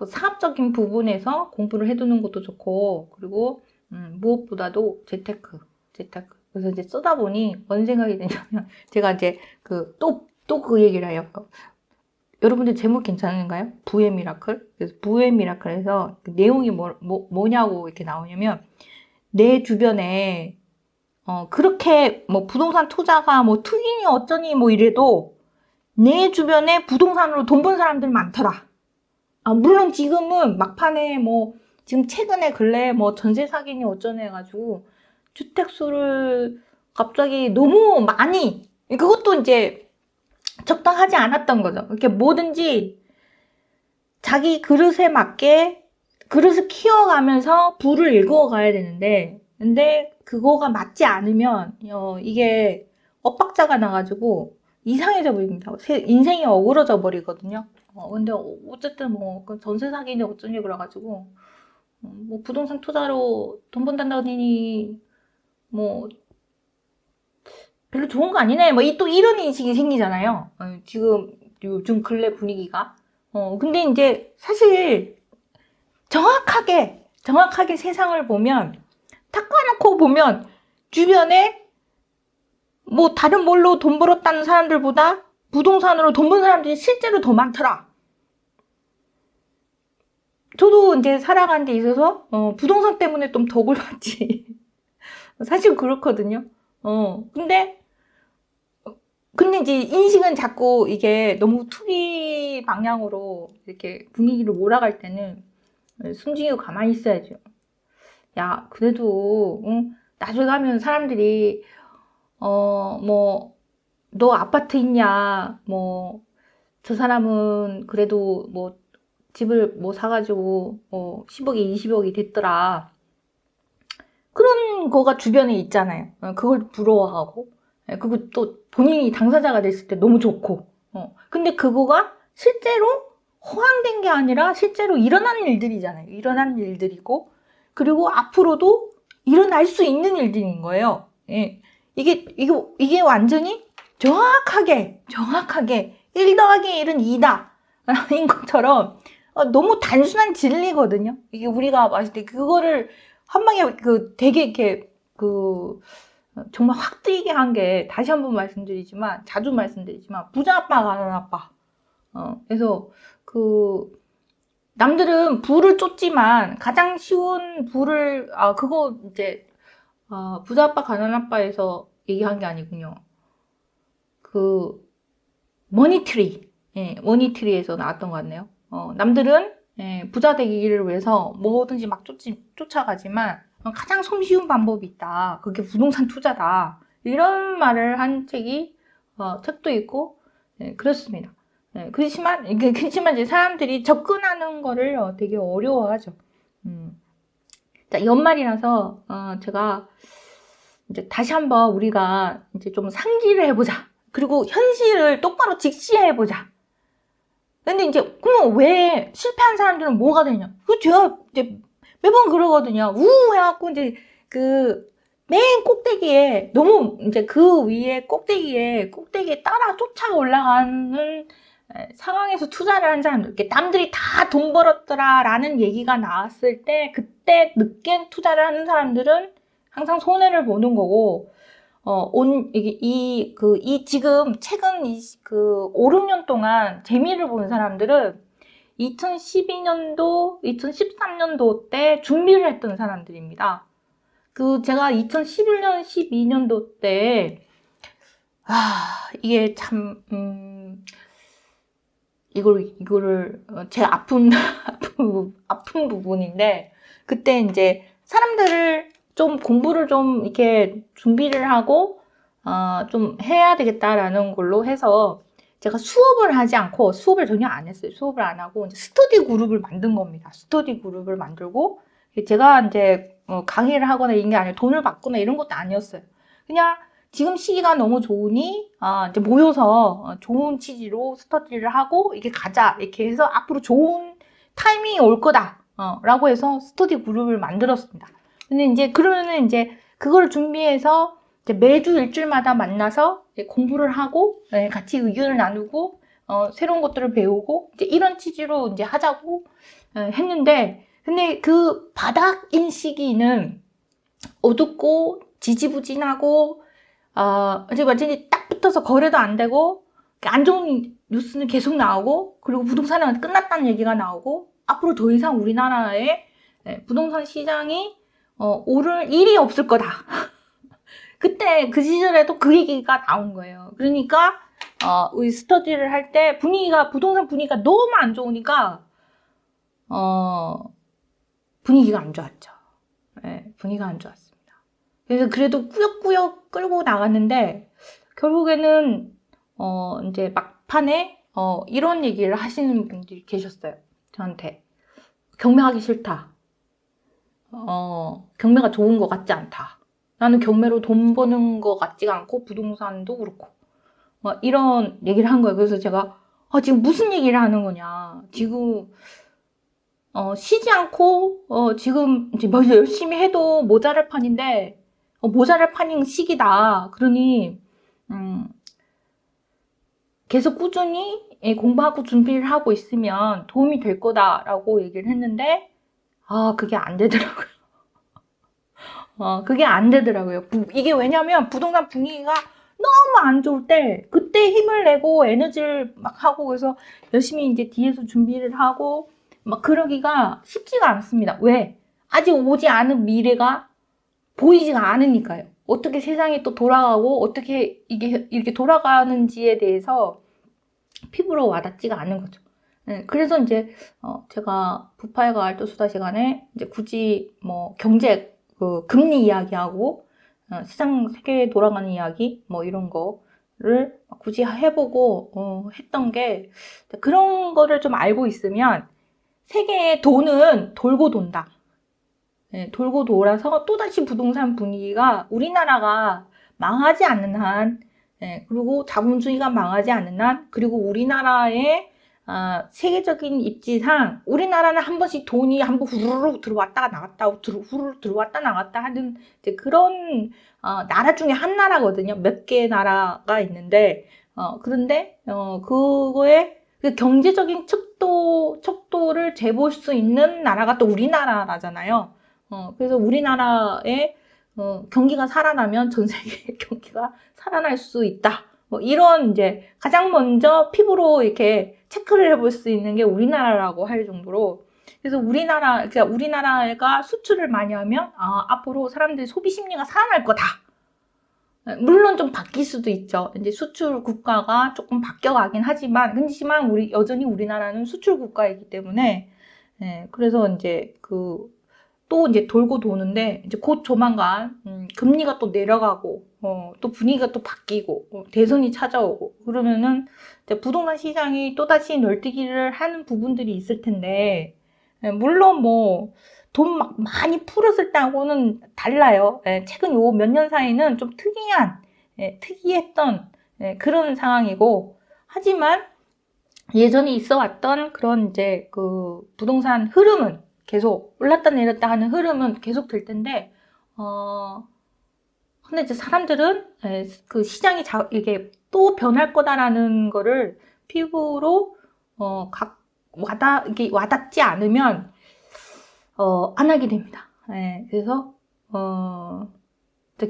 사업적인 부분에서 공부를 해두는 것도 좋고 그리고 무엇보다도 재테크. 그래서 이제 쓰다 보니 뭔 생각이 드냐면 제가 이제 또 그 얘기를 해요. 여러분들 제목 괜찮은가요? 부의 미라클? 그래서 부의 미라클에서 그 내용이 뭐냐고 이렇게 나오냐면 내 주변에 그렇게 뭐 부동산 투자가 뭐 투기니 어쩌니 뭐 이래도 내 주변에 부동산으로 돈 번 사람들 많더라. 물론 지금은 막판에 뭐 지금 최근에 근래 뭐 전세 사기니 어쩌네 해가지고 주택수를 갑자기 너무 많이 그것도 이제 적당하지 않았던 거죠. 이렇게 뭐든지 자기 그릇에 맞게 그릇을 키워가면서 부를 일구어가야 되는데 근데 그거가 맞지 않으면 이게 엇박자가 나가지고 이상해져 버립니다. 인생이 어그러져 버리거든요. 근데 어쨌든 뭐 전세 사기니 어쩌니 그래가지고 뭐 부동산 투자로 돈 번다더니 뭐 별로 좋은 거 아니네. 뭐 또 이런 인식이 생기잖아요. 지금 요즘 근래 분위기가. 근데 이제 사실 정확하게 세상을 보면 탁 까놓고 보면 주변에 뭐 다른 뭘로 돈 벌었다는 사람들보다 부동산으로 돈 번 사람들이 실제로 더 많더라. 저도 이제 살아가는 데 있어서 부동산 때문에 좀 덕을 봤지. 사실 그렇거든요. 근데 이제 인식은 자꾸 이게 너무 투기 방향으로 이렇게 분위기를 몰아갈 때는 숨지고 가만히 있어야죠. 야, 그래도 나중에 가면 사람들이 뭐 너 아파트 있냐, 뭐 저 사람은 그래도 뭐 집을 뭐 사가지고 10억이 20억이 됐더라. 그런 거가 주변에 있잖아요. 그걸 부러워하고, 그리고 또 본인이 당사자가 됐을 때 너무 좋고. 근데 그거가 실제로 허황된 게 아니라 실제로 일어나는 일들이잖아요. 일어나는 일들이고, 그리고 앞으로도 일어날 수 있는 일들인 거예요. 예. 이게 완전히 정확하게 1 더하기 1은 2다. 인 것처럼 너무 단순한 진리거든요. 이게 우리가 봤을 때 그거를 한 방에 되게 이렇게 정말 확 뜨이게 한 게 다시 한번 말씀드리지만 자주 말씀드리지만 부자 아빠 가난 아빠. 그래서 남들은 부를 쫓지만 가장 쉬운 부를 그거 이제 부자 아빠 가난 아빠에서 얘기한 게 아니군요. 머니트리. 예, 머니트리에서 나왔던 것 같네요. 남들은 부자 되기를 위해서 뭐든지 막 쫓아가지만 가장 손쉬운 방법이 있다. 그게 부동산 투자다. 이런 말을 한 책도 있고, 그렇습니다. 그렇지만 이제 사람들이 접근하는 거를 되게 어려워하죠. 자, 연말이라서 제가 이제 다시 한번 우리가 이제 좀 상기를 해보자. 그리고 현실을 똑바로 직시해보자. 근데 이제 그러면 왜 실패한 사람들은 뭐가 되냐? 제가 이제 매번 그러거든요. 해갖고 이제 맨 꼭대기에 너무 이제 그 위에 꼭대기에 따라 쫓아 올라가는 상황에서 투자를 한 사람들, 이렇게 남들이 다 돈 벌었더라라는 얘기가 나왔을 때 그때 늦게 투자를 하는 사람들은 항상 손해를 보는 거고. 지금 최근 5, 6년 동안 재미를 본 사람들은 2012년도, 2013년도 때 준비를 했던 사람들입니다. 제가 2011년, 12년도 때, 이게 참, 이거를, 제 아픈 부분인데, 그때 이제 사람들을 좀 공부를 좀 이렇게 준비를 하고 좀 해야 되겠다라는 걸로 해서 제가 수업을 하지 않고 수업을 전혀 안 했어요. 수업을 안 하고 이제 스터디 그룹을 만든 겁니다. 스터디 그룹을 만들고 제가 이제 강의를 하거나 이런 게 아니라 돈을 받거나 이런 것도 아니었어요. 그냥 지금 시기가 너무 좋으니 이제 모여서 좋은 취지로 스터디를 하고 이렇게 가자 이렇게 해서 앞으로 좋은 타이밍이 올 거다 라고 해서 스터디 그룹을 만들었습니다. 근데 이제 그러면은 이제 그걸 준비해서 이제 매주 일주일마다 만나서 공부를 하고 같이 의견을 나누고 새로운 것들을 배우고 이제 이런 취지로 이제 하자고 했는데, 근데 그 바닥인 시기는 어둡고 지지부진하고 이제 완전히 딱 붙어서 거래도 안 되고 안 좋은 뉴스는 계속 나오고, 그리고 부동산은 끝났다는 얘기가 나오고 앞으로 더 이상 우리나라의 부동산 시장이 오를 일이 없을 거다. 그때 그 시절에도 그 얘기가 나온 거예요. 그러니까 우리 스터디를 할 때 부동산 분위기가 너무 안 좋으니까 분위기가 안 좋았죠. 분위기가 안 좋았습니다. 그래서 그래도 꾸역꾸역 끌고 나갔는데 결국에는 이제 막판에 이런 얘기를 하시는 분들이 계셨어요. 저한테 경매하기 싫다. 경매가 좋은 것 같지 않다. 나는 경매로 돈 버는 것 같지가 않고 부동산도 그렇고 이런 얘기를 한 거예요. 그래서 제가 지금 무슨 얘기를 하는 거냐. 지금 쉬지 않고 지금 이제 뭐 열심히 해도 모자랄 판인데 모자랄 판인 시기다. 그러니 계속 꾸준히 공부하고 준비를 하고 있으면 도움이 될 거다라고 얘기를 했는데 그게 안 되더라고요. 그게 안 되더라고요. 이게 왜냐면 부동산 분위기가 너무 안 좋을 때 그때 힘을 내고 에너지를 막 하고 그래서 열심히 이제 뒤에서 준비를 하고 막 그러기가 쉽지가 않습니다. 왜? 아직 오지 않은 미래가 보이지가 않으니까요. 어떻게 세상이 또 돌아가고 어떻게 이게 이렇게 돌아가는지에 대해서 피부로 와닿지가 않은 거죠. 네, 그래서 이제 제가 부파회가 알토수다 시간에 이제 굳이 뭐 경제 그 금리 이야기하고 시장 세계 돌아가는 이야기 뭐 이런 거를 굳이 해보고 했던 게 그런 거를 좀 알고 있으면 세계의 돈은 돌고 돈다. 네, 돌고 돌아서 또다시 부동산 분위기가 우리나라가 망하지 않는 한, 네, 그리고 자본주의가 망하지 않는 한, 그리고 우리나라의 세계적인 입지상 우리나라는 한 번씩 돈이 한 번 후루룩 들어왔다가 나갔다 후루룩 들어왔다 나갔다 하는 이제 그런 나라 중에 한 나라거든요. 몇 개 나라가 있는데 그런데 그거에 그 경제적인 척도를 재볼 수 있는 나라가 또 우리나라잖아요. 그래서 우리나라의 경기가 살아나면 전 세계의 경기가 살아날 수 있다. 뭐 이런 이제 가장 먼저 피부로 이렇게 체크를 해볼 수 있는 게 우리나라라고 할 정도로 그래서 우리나라가 수출을 많이 하면 앞으로 사람들의 소비 심리가 살아날 거다. 물론 좀 바뀔 수도 있죠. 이제 수출 국가가 조금 바뀌어가긴 하지만 여전히 우리나라는 수출 국가이기 때문에 그래서 이제 또 이제 돌고 도는데 이제 곧 조만간 금리가 또 내려가고 또 분위기가 또 바뀌고 대선이 찾아오고 그러면은 이제 부동산 시장이 또다시 널뛰기를 하는 부분들이 있을 텐데 물론 뭐 돈 막 많이 풀었을 때하고는 달라요. 최근 요 몇 년 사이는 좀 특이했던 그런 상황이고 하지만 예전에 있어 왔던 그런 이제 그 부동산 흐름은 계속 올랐다 내렸다 하는 흐름은 계속 될 텐데 근데 이제 사람들은 그 시장이 이게 또 변할 거다라는 거를 피부로 이게 와닿지 않으면 안 하게 됩니다. 그래서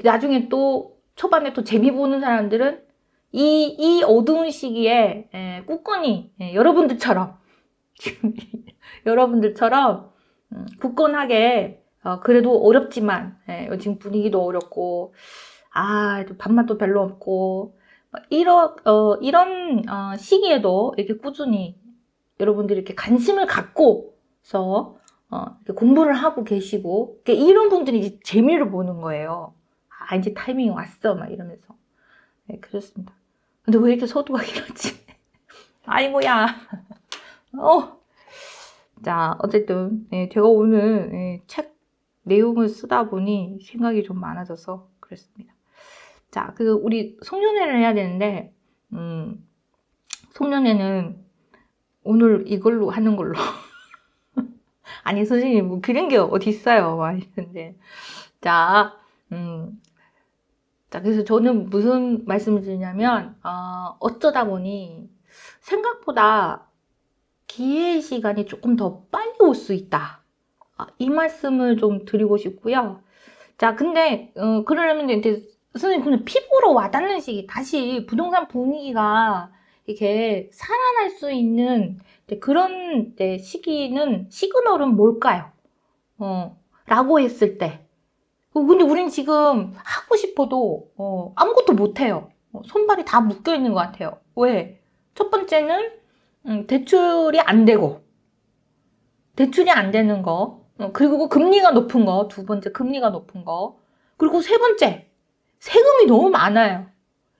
나중에 또 초반에 또 재미 보는 사람들은 이 어두운 시기에 굳건히 여러분들처럼 굳건하게 그래도 어렵지만 지금 분위기도 어렵고 밥맛도 별로 없고 이런 시기에도 이렇게 꾸준히 여러분들이 이렇게 관심을 갖고서 이렇게 공부를 하고 계시고 이런 분들이 이제 재미를 보는 거예요. 이제 타이밍이 왔어 막 이러면서 그렇습니다. 근데 왜 이렇게 서두가 길었지? 아이고야. 자, 어쨌든 제가 오늘 책 내용을 쓰다 보니 생각이 좀 많아져서 그랬습니다. 자, 우리 송년회를 해야 되는데 송년회는 오늘 이걸로 하는 걸로. 아니 선생님 뭐 그런 게 어디 있어요? 막 이러는데 자, 그래서 저는 무슨 말씀을 드리냐면 어쩌다 보니 생각보다 기회의 시간이 조금 더 빨리 올 수 있다. 이 말씀을 좀 드리고 싶고요. 자, 근데 그러려면 이제 선생님 그냥 피부로 와닿는 시기 다시 부동산 분위기가 이렇게 살아날 수 있는 그런 시기는 시그널은 뭘까요? 라고 했을 때 근데 우린 지금 하고 싶어도 아무것도 못해요. 손발이 다 묶여 있는 것 같아요. 왜? 첫 번째는 대출이 안 되고 대출이 안 되는 거 그리고 금리가 높은 거 두 번째 금리가 높은 거 그리고 세 번째 세금이 너무 많아요.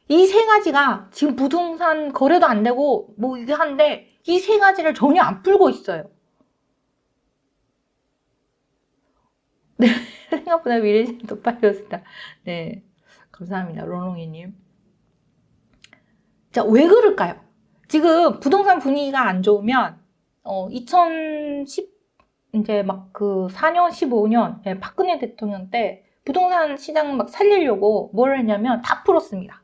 이 세 가지가 지금 부동산 거래도 안 되고 뭐 이게 한데 이 세 가지를 전혀 안 풀고 있어요. 네, 생각보다 미래시장이 더 빨리 왔습니다. 네, 감사합니다. 로롱이님. 자, 왜 그럴까요? 지금 부동산 분위기가 안 좋으면 2010 이제 막 4년, 15년 박근혜 대통령 때 부동산 시장 막 살리려고 뭘 했냐면 다 풀었습니다.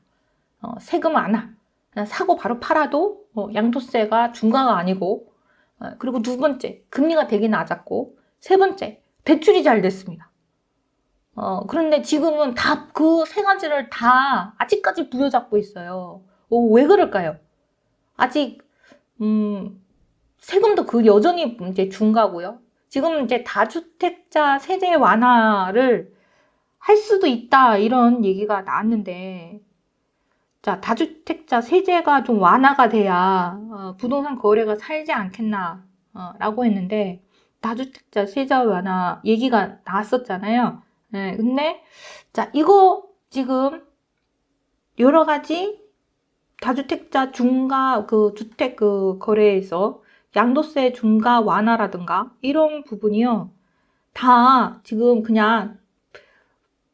세금 안 와. 그냥 사고 바로 팔아도 양도세가 중과가 아니고 그리고 두 번째 금리가 되게 낮았고 세 번째 대출이 잘 됐습니다. 그런데 지금은 다 그 세 가지를 다 아직까지 부여잡고 있어요. 왜 그럴까요? 아직, 세금도 그 여전히 이제 중과고요. 지금 이제 다주택자 세제 완화를 할 수도 있다, 이런 얘기가 나왔는데, 자, 다주택자 세제가 좀 완화가 돼야 부동산 거래가 살지 않겠나 라고 했는데, 다주택자 세제 완화 얘기가 나왔었잖아요. 네, 근데 자, 이거 지금 여러 가지 다주택자 중과 그 주택 그 거래에서 양도세 중과 완화라든가 이런 부분이요, 다 지금 그냥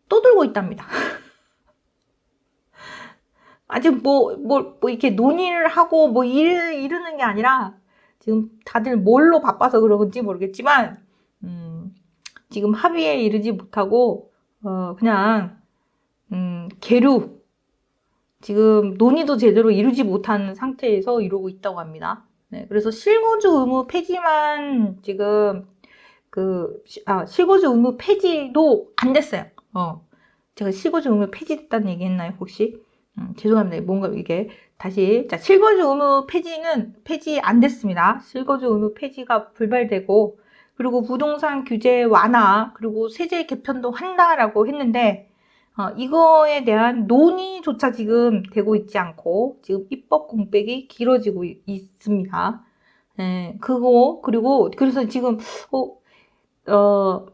떠들고 있답니다. 아직 뭐 이렇게 논의를 하고 뭐 이르는 게 아니라, 지금 다들 뭘로 바빠서 그런지 모르겠지만, 지금 합의에 이르지 못하고, 그냥, 계류, 지금 논의도 제대로 이루지 못한 상태에서 이러고 있다고 합니다. 네, 그래서 실거주 의무 폐지만 지금 실거주 의무 폐지도 안 됐어요. 제가 실거주 의무 폐지됐다는 얘기 했나요, 혹시? 죄송합니다. 뭔가 이게 다시, 자, 실거주 의무 폐지는 폐지 안 됐습니다. 실거주 의무 폐지가 불발되고, 그리고 부동산 규제 완화, 그리고 세제 개편도 한다라고 했는데, 이거에 대한 논의조차 지금 되고 있지 않고, 지금 입법 공백이 길어지고 있습니다. 네, 그리고 그래서 지금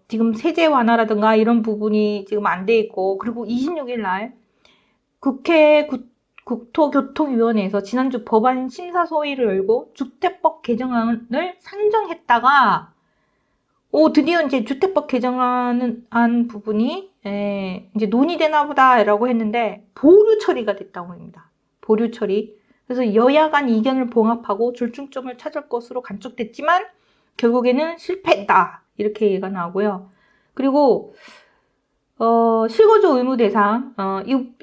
지금 세제 완화라든가 이런 부분이 지금 안 돼 있고, 그리고 26일 날 국회 국토교통위원회에서 지난주 법안 심사 소위를 열고 주택법 개정안을 상정했다가, 드디어 이제 주택법 개정안 부분이 이제 논의되나 보다라고 했는데, 보류 처리가 됐다고 합니다. 보류 처리. 그래서 여야 간 이견을 봉합하고 절충점을 찾을 것으로 간축됐지만 결국에는 실패했다, 이렇게 얘기가 나오고요. 그리고 실거주 의무 대상,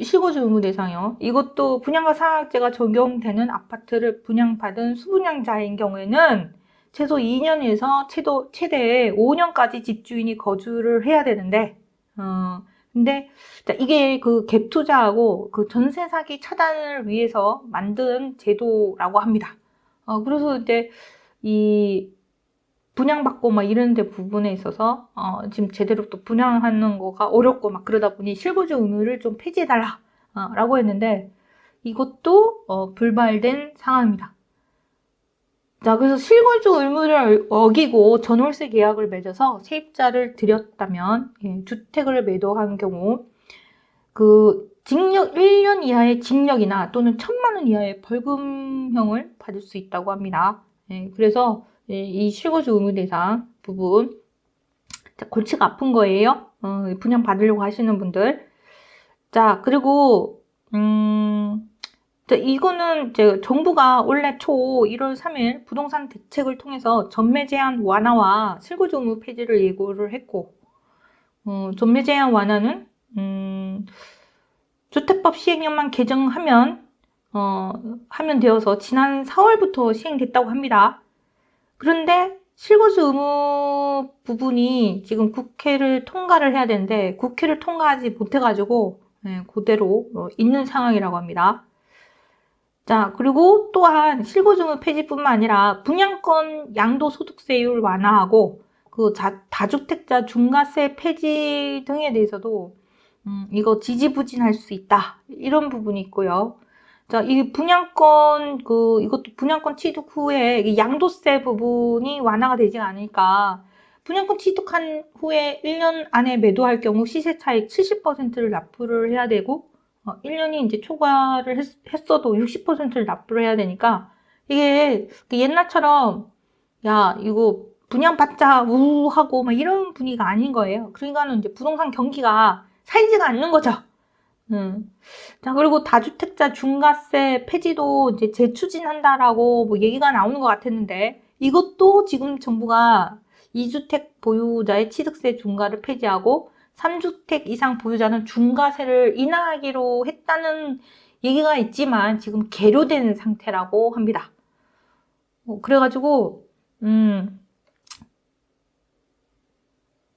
실거주 의무 대상이요. 이것도 분양가 상한제가 적용되는 아파트를 분양받은 수분양자인 경우에는 최소 2년에서 최대 5년까지 집주인이 거주를 해야 되는데, 근데 이게 그 갭 투자하고 그 전세 사기 차단을 위해서 만든 제도라고 합니다. 그래서 이제 이 분양받고 막 이런 데 부분에 있어서 지금 제대로 또 분양하는 거가 어렵고 막 그러다 보니 실거주 의무를 좀 폐지해달라 라고 했는데, 이것도 불발된 상황입니다. 자, 그래서 실거주 의무를 어기고 전월세 계약을 맺어서 세입자를 들였다면, 주택을 매도한 경우 그 징역 1년 이하의 징역이나 또는 1,000만 원 이하의 벌금형을 받을 수 있다고 합니다. 그래서 이 실거주 의무 대상 부분, 골치가 아픈 거예요. 분양 받으려고 하시는 분들. 자, 그리고 이거는 이제 정부가 올해 초 1월 3일 부동산 대책을 통해서 전매 제한 완화와 실거주 의무 폐지를 예고를 했고, 전매 제한 완화는 주택법 시행령만 개정하면 되어서 지난 4월부터 시행됐다고 합니다. 그런데 실거주 의무 부분이 지금 국회를 통과를 해야 되는데, 국회를 통과하지 못해가지고 그대로 있는 상황이라고 합니다. 자, 그리고 또한 실거주 의무 폐지뿐만 아니라 분양권 양도소득세율 완화하고 그 다주택자 중과세 폐지 등에 대해서도 이거 지지부진할 수 있다, 이런 부분이 있고요. 자, 이 분양권, 이것도 분양권 취득 후에 이 양도세 부분이 완화가 되지 않으니까, 분양권 취득한 후에 1년 안에 매도할 경우 시세 차익 70%를 납부를 해야 되고, 1년이 이제 초과를 했어도 60%를 납부를 해야 되니까, 이게 옛날처럼, 야, 이거 분양받자, 우하고 막 이런 분위기가 아닌 거예요. 그러니까는 이제 부동산 경기가 살지가 않는 거죠. 자, 그리고 다주택자 중과세 폐지도 이제 재추진한다라고 뭐 얘기가 나오는 것 같았는데, 이것도 지금 정부가 2주택 보유자의 취득세 중과를 폐지하고 3주택 이상 보유자는 중과세를 인하하기로 했다는 얘기가 있지만 지금 계류된 상태라고 합니다. 그래가지고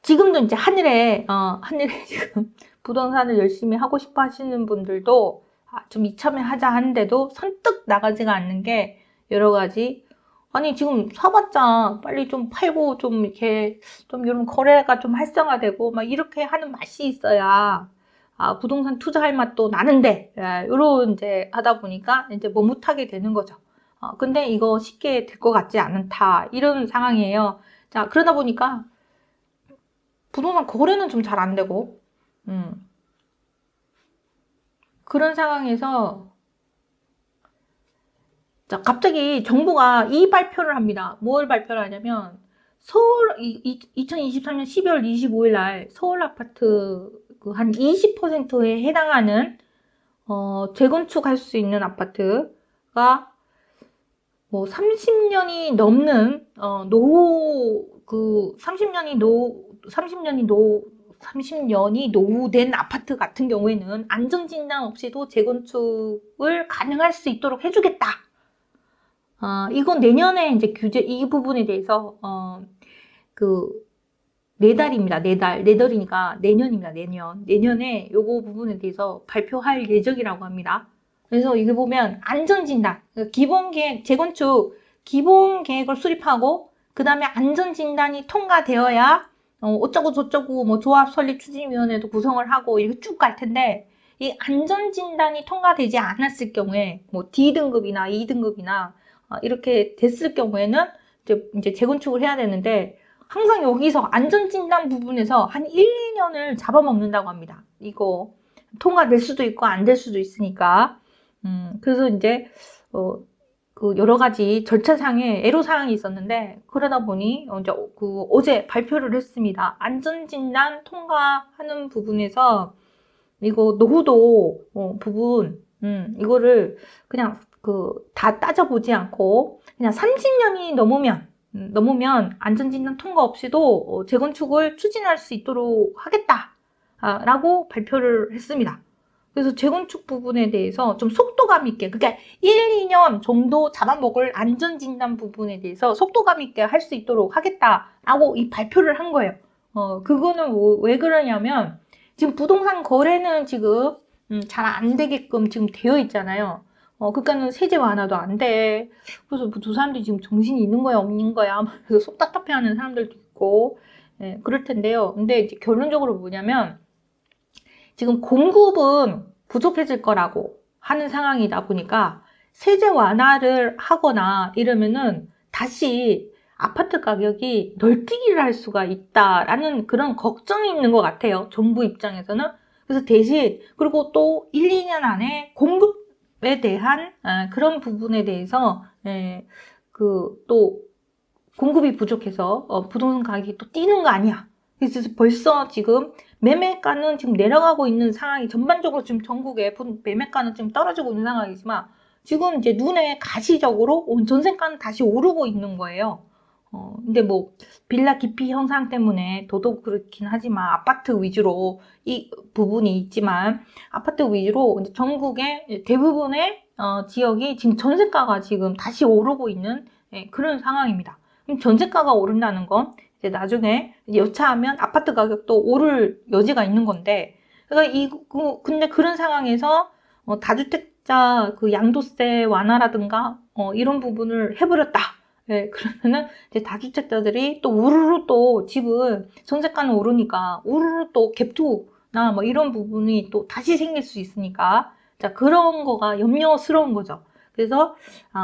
지금도 이제 하늘에 지금 부동산을 열심히 하고 싶어 하시는 분들도 좀 이참에 하는데도 선뜻 나가지가 않는 게 여러 가지. 아니, 지금 사봤자 빨리 좀 팔고 좀 이렇게 좀 이런 거래가 좀 활성화되고 막 이렇게 하는 맛이 있어야 부동산 투자할 맛도 나는데, 요런 이제 하다 보니까 이제 뭐 못하게 되는 거죠. 근데 이거 쉽게 될 것 같지 않다. 이런 상황이에요. 자, 그러다 보니까 부동산 거래는 좀 잘 안 되고, 그런 상황에서, 자, 갑자기 정부가 이 발표를 합니다. 뭘 발표를 하냐면, 2023년 12월 25일 날 서울 아파트 한 20%에 해당하는, 재건축할 수 있는 아파트가 뭐 30년이 넘는, 30년이 노후된 아파트 같은 경우에는 안전진단 없이도 재건축을 가능할 수 있도록 해주겠다. 이건 내년에 이제 이 부분에 대해서, 네 달입니다. 네 달이니까 내년입니다. 내년에 요거 부분에 대해서 발표할 예정이라고 합니다. 그래서 이게 보면 안전진단, 기본계획, 재건축 기본계획을 수립하고, 그 다음에 안전진단이 통과되어야, 어쩌고 저쩌고, 뭐, 조합 설립 추진위원회도 구성을 하고, 이렇게 쭉 갈 텐데, 이 안전진단이 통과되지 않았을 경우에, 뭐, D등급이나 E등급이나, 이렇게 됐을 경우에는, 이제 재건축을 해야 되는데, 항상 여기서 안전진단 부분에서 한 1, 2년을 잡아먹는다고 합니다. 이거, 통과될 수도 있고, 안 될 수도 있으니까. 그래서 이제, 여러 가지 절차상의 애로사항이 있었는데, 그러다 보니, 이제 어제 발표를 했습니다. 안전진단 통과하는 부분에서, 이거 노후도, 부분, 이거를 그냥 다 따져보지 않고, 그냥 30년이 넘으면 안전진단 통과 없이도 재건축을 추진할 수 있도록 하겠다라고 발표를 했습니다. 그래서 재건축 부분에 대해서 좀 속도감 있게, 그러니까 1, 2년 정도 잡아먹을 안전진단 부분에 대해서 속도감 있게 할 수 있도록 하겠다라고 이 발표를 한 거예요. 그거는 왜 그러냐면, 지금 부동산 거래는 지금 잘 안 되게끔 지금 되어 있잖아요. 그러니까는 세제 완화도 안 돼. 그래서 두 사람들이 지금 정신이 있는 거야, 없는 거야. 그래서 속 답답해 하는 사람들도 있고, 그럴 텐데요. 근데 이제 결론적으로 뭐냐면, 지금 공급은 부족해질 거라고 하는 상황이다 보니까 세제 완화를 하거나 이러면은 다시 아파트 가격이 널뛰기를 할 수가 있다라는 그런 걱정이 있는 것 같아요. 정부 입장에서는. 그래서 대신, 그리고 또 1, 2년 안에 공급에 대한 그런 부분에 대해서 또 공급이 부족해서 부동산 가격이 또 뛰는 거 아니야. 그래서 벌써 지금 매매가는 지금 내려가고 있는 상황이, 전반적으로 지금 전국에 매매가는 지금 떨어지고 있는 상황이지만, 지금 이제 눈에 가시적으로 전세가는 다시 오르고 있는 거예요. 근데 뭐 빌라 기피 현상 때문에 더더욱 그렇긴 하지만, 아파트 위주로 이 부분이 있지만, 아파트 위주로 전국의 대부분의 지역이 지금 전세가가 지금 다시 오르고 있는 그런 상황입니다. 그럼 전세가가 오른다는 건 이제 나중에 여차하면 아파트 가격도 오를 여지가 있는 건데, 그러니까 근데 그런 상황에서 다주택자 양도세 완화라든가 이런 부분을 해버렸다. 그러면은 이제 다주택자들이 또 우르르 또 집은 전세가는 오르니까 우르르 또 갭투나 뭐 이런 부분이 또 다시 생길 수 있으니까, 자, 그런 거가 염려스러운 거죠. 그래서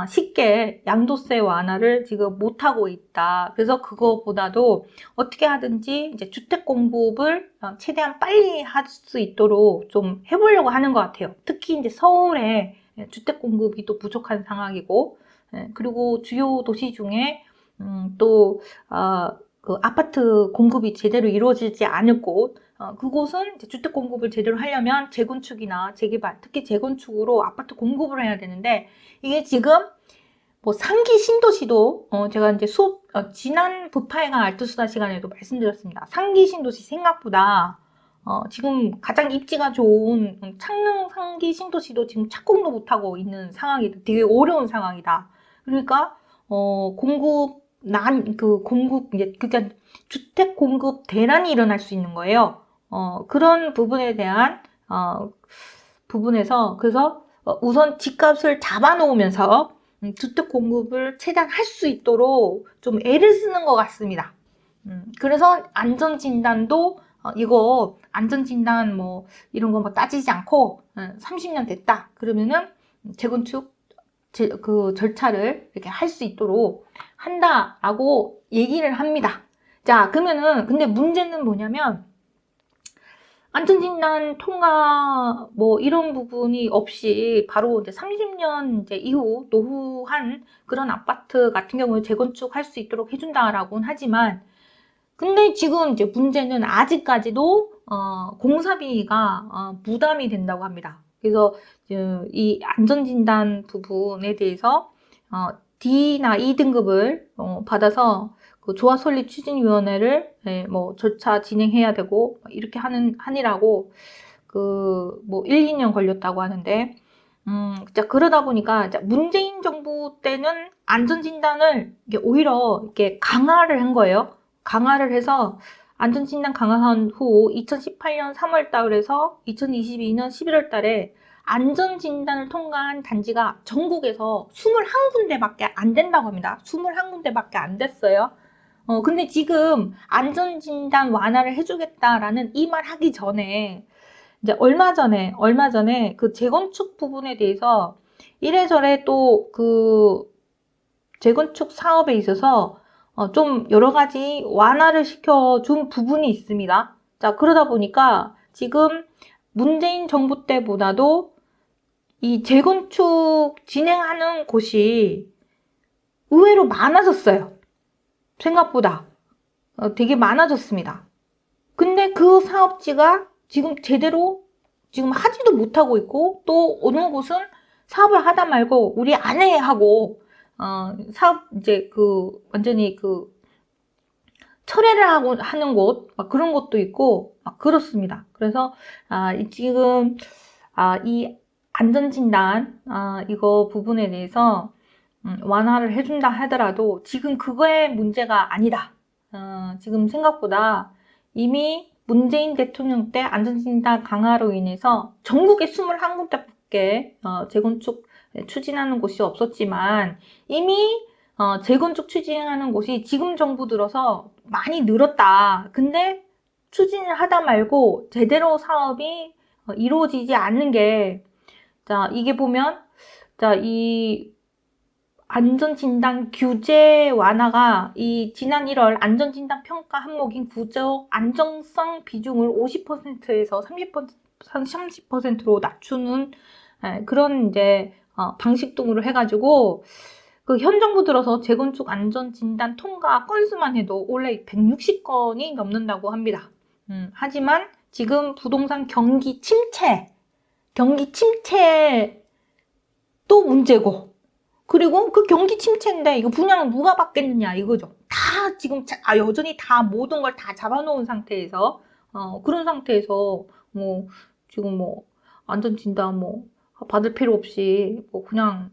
쉽게 양도세 완화를 지금 못하고 있다. 그래서 그거보다도 어떻게 하든지 이제 주택 공급을 최대한 빨리 할 수 있도록 좀 해보려고 하는 것 같아요. 특히 이제 서울에 주택 공급이 또 부족한 상황이고, 그리고 주요 도시 중에 또 그 아파트 공급이 제대로 이루어지지 않을 곳, 그곳은 이제 주택 공급을 제대로 하려면 재건축이나 재개발, 특히 재건축으로 아파트 공급을 해야 되는데, 이게 지금 뭐 상기 신도시도 제가 이제 지난 부파행강 알뜰수다 시간에도 말씀드렸습니다. 상기 신도시 생각보다 지금 가장 입지가 좋은 창릉 상기 신도시도 지금 착공도 못하고 있는 상황이다. 되게 어려운 상황이다. 그러니까 공급 공급, 이제, 그러니까 주택 공급 대란이 일어날 수 있는 거예요. 그런 부분에 대한, 부분에서, 그래서 우선 집값을 잡아놓으면서 주택 공급을 최대한 할 수 있도록 좀 애를 쓰는 것 같습니다. 그래서 안전진단도 이거 안전진단 뭐 이런 거 뭐 따지지 않고 30년 됐다 그러면은 재건축 그 절차를 이렇게 할 수 있도록 한다라고 얘기를 합니다. 자, 그러면은 근데 문제는 뭐냐면 안전진단 통과 뭐 이런 부분이 없이 바로 이제 30년 이제 이후 노후한 그런 아파트 같은 경우에 재건축 할 수 있도록 해준다라고는 하지만 근데 지금 이제 문제는 아직까지도 공사비가 부담이 된다고 합니다. 그래서 이 안전진단 부분에 대해서 D나 E 등급을 받아서 그 조합설립추진위원회를 뭐 절차 진행해야 되고 이렇게 하느라고 그 뭐 1, 2년 걸렸다고 하는데 자 그러다 보니까 문재인 정부 때는 안전진단을 오히려 이렇게 강화를 한 거예요. 강화를 해서 안전진단 강화한 후 2018년 3월 달에서 2022년 11월 달에 안전진단을 통과한 단지가 전국에서 21군데밖에 안 된다고 합니다. 21군데밖에 안 됐어요. 근데 지금 안전진단 완화를 해주겠다라는 이 말 하기 전에 이제 얼마 전에 그 재건축 부분에 대해서 이래저래 또 그 재건축 사업에 있어서 좀 여러 가지 완화를 시켜준 부분이 있습니다. 자, 그러다 보니까 지금 문재인 정부 때보다도 이 재건축 진행하는 곳이 의외로 많아졌어요. 생각보다 되게 많아졌습니다. 근데 그 사업지가 지금 제대로 지금 하지도 못하고 있고 또 어느 곳은 사업을 하다 말고 우리 안 해 하고 사업 이제 그 완전히 그 철회를 하고 하는 곳 막 그런 곳도 있고 막 그렇습니다. 그래서 지금 이 안전진단 이거 부분에 대해서 완화를 해준다 하더라도 지금 그거의 문제가 아니다. 지금 생각보다 이미 문재인 대통령 때 안전진단 강화로 인해서 전국에 21군데밖에 재건축 추진하는 곳이 없었지만 이미 재건축 추진하는 곳이 지금 정부 들어서 많이 늘었다. 근데 추진을 하다 말고 제대로 사업이 이루어지지 않는 게 자, 이게 보면 자, 이 안전진단 규제 완화가 이 지난 1월 안전진단 평가 항목인 구조 안정성 비중을 50%에서 30%로 낮추는 그런 이제 방식 등으로 해가지고 그 현 정부 들어서 재건축 안전진단 통과 건수만 해도 원래 160건이 넘는다고 합니다. 하지만 지금 부동산 경기 침체도 문제고 그리고 그 경기 침체인데 이거 분양을 누가 받겠느냐 이거죠. 다 지금 여전히 다 모든 걸 다 잡아놓은 상태에서 그런 상태에서 뭐 지금 뭐 안전진단 뭐 받을 필요 없이 뭐 그냥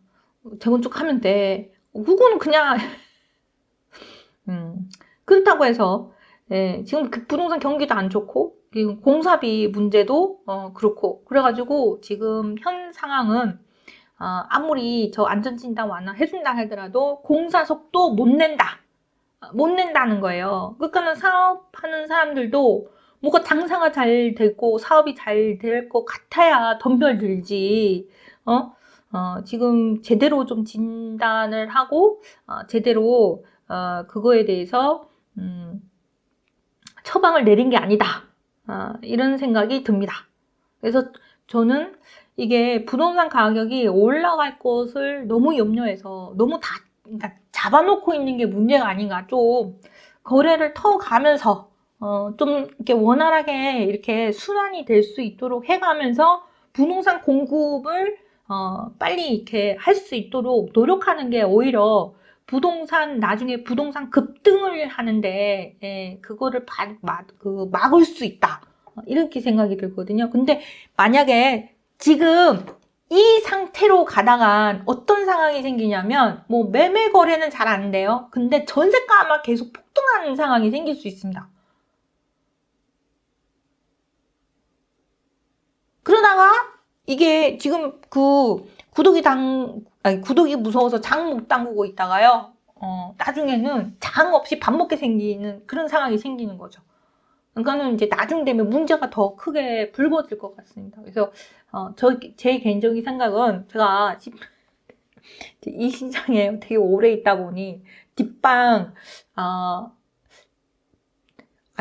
재건축하면 돼. 그거는 그냥 그렇다고 해서 지금 그 부동산 경기도 안 좋고 공사비 문제도 그렇고 그래가지고 지금 현 상황은 아무리 저 안전진단 완화해준다 하더라도 공사 속도 못 낸다는 거예요. 그러니까는 사업하는 사람들도 뭐가 장사가 잘 되고 사업이 잘 될 것 같아야 덤벼 들지. 지금 제대로 좀 진단을 하고 제대로 그거에 대해서 처방을 내린 게 아니다. 이런 생각이 듭니다. 그래서 저는 이게 부동산 가격이 올라갈 것을 너무 염려해서 너무 그러니까 잡아놓고 있는 게 문제가 아닌가. 좀 거래를 터가면서 좀 이렇게 원활하게 이렇게 순환이 될 수 있도록 해가면서 부동산 공급을 빨리 이렇게 할 수 있도록 노력하는 게 오히려 나중에 부동산 급등을 하는데 그거를 막을 수 있다. 이렇게 생각이 들거든요. 근데 만약에 지금 이 상태로 가다가 어떤 상황이 생기냐면, 뭐, 매매 거래는 잘 안 돼요. 근데 전세가가 막 계속 폭등하는 상황이 생길 수 있습니다. 그러다가, 이게 지금 구독이 무서워서 장 못 담그고 있다가요, 나중에는 장 없이 밥 먹게 생기는 그런 상황이 생기는 거죠. 그러니까는 이제 나중 되면 문제가 더 크게 불거질 것 같습니다. 그래서, 제 개인적인 생각은 제가 이 시장에 되게 오래 있다 보니 뒷방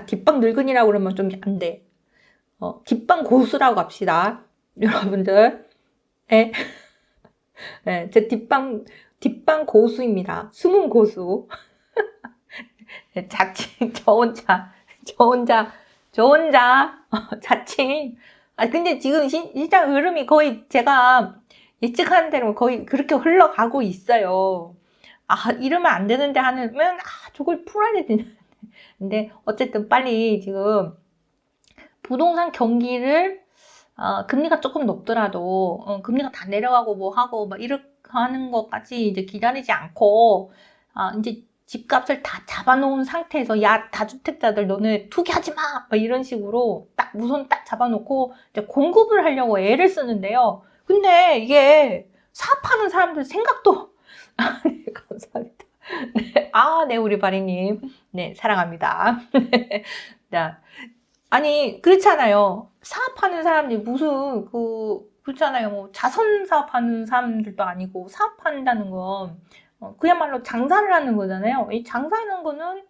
뒷방 늙은이라고 그러면 좀 안 돼. 뒷방 고수라고 합시다. 여러분들. 네. 네, 제 뒷방 고수입니다. 숨은 고수. 네, 자칭, 저 혼자, 자칭. 근데 지금 시장 흐름이 거의 제가 예측하는 대로 거의 그렇게 흘러가고 있어요. 이러면 안 되는데 하면, 저걸 풀어야 되는데. 근데 어쨌든 빨리 지금 부동산 경기를, 금리가 조금 높더라도, 금리가 다 내려가고 뭐 하고, 막 이렇게 하는 것까지 이제 기다리지 않고, 이제 집값을 다 잡아놓은 상태에서, 야, 다주택자들 너네 투기하지 마! 막 이런 식으로 우선 딱 잡아놓고, 이제 공급을 하려고 애를 쓰는데요. 근데 이게 사업하는 사람들 생각도, 네, 감사합니다. 네, 네, 우리 바리님. 네, 사랑합니다. 자, 아니, 그렇잖아요. 사업하는 사람들이 무슨, 그렇잖아요. 뭐, 자선 사업하는 사람들도 아니고, 사업한다는 건, 그야말로 장사를 하는 거잖아요. 이 장사하는 거는,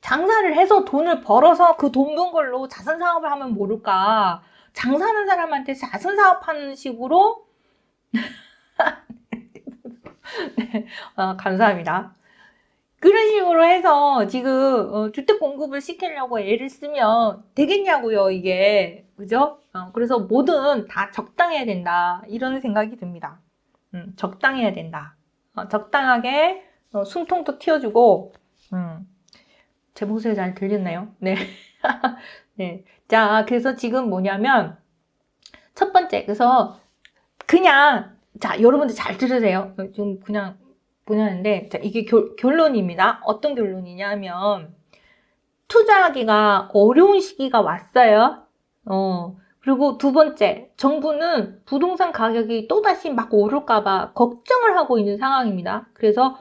장사를 해서 돈을 벌어서 그 돈 번 걸로 자선 사업을 하면 모를까. 장사하는 사람한테 자선 사업하는 식으로, 네, 감사합니다. 그런 식으로 해서 지금 주택 공급을 시키려고 애를 쓰면 되겠냐고요, 이게. 그죠? 그래서 뭐든 다 적당해야 된다. 이런 생각이 듭니다. 적당해야 된다. 적당하게 숨통도 틔워주고, 제 목소리 잘 들렸나요? 네. 네. 자, 그래서 지금 뭐냐면, 첫 번째, 그래서 그냥, 자, 여러분들 잘 들으세요. 지금 그냥 보냐는데, 자, 이게 결론입니다. 어떤 결론이냐면, 투자하기가 어려운 시기가 왔어요. 그리고 두 번째, 정부는 부동산 가격이 또다시 막 오를까봐 걱정을 하고 있는 상황입니다. 그래서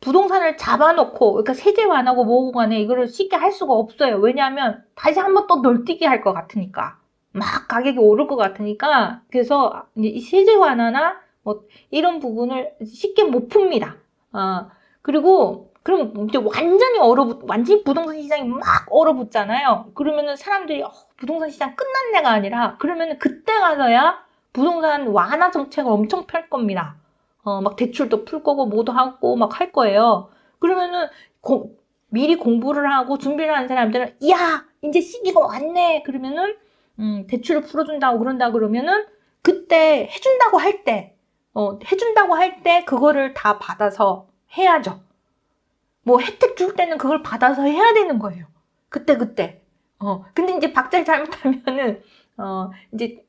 부동산을 잡아놓고, 그러니까 세제 완화고 뭐고 간에 이거를 쉽게 할 수가 없어요. 왜냐하면 다시 한번 또 널뛰기 할 것 같으니까. 막 가격이 오를 것 같으니까. 그래서 이 세제 완화나 뭐 이런 부분을 쉽게 못 풉니다. 그리고 그럼 이제 완전히 부동산 시장이 막 얼어붙잖아요. 그러면은 사람들이 부동산 시장 끝났네가 아니라 그러면은 그때 가서야 부동산 완화 정책을 엄청 펼 겁니다. 막 대출도 풀 거고 뭐도 하고 막 할 거예요. 그러면은 미리 공부를 하고 준비를 하는 사람들은 야 이제 시기가 왔네. 그러면은 대출을 풀어준다고 그런다 그러면은 그때 해준다고 할 때 그거를 다 받아서 해야죠. 뭐 혜택 줄 때는 그걸 받아서 해야 되는 거예요. 그때. 근데 이제 박자를 잘못하면은 이제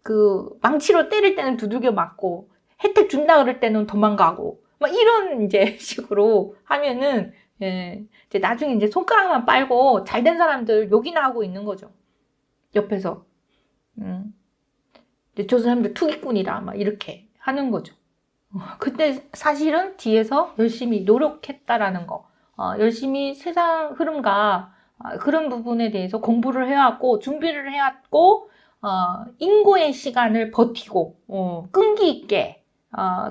망치로 때릴 때는 두들겨 맞고 혜택 준다 그럴 때는 도망가고 막 이런 이제 식으로 하면은 이제 나중에 이제 손가락만 빨고 잘된 사람들 욕이나 하고 있는 거죠. 옆에서 저 사람들 투기꾼이라 막 이렇게 하는 거죠. 그때 사실은 뒤에서 열심히 노력했다라는 거, 열심히 세상 흐름과 그런 부분에 대해서 공부를 해왔고 준비를 해왔고 인고의 시간을 버티고 끈기 있게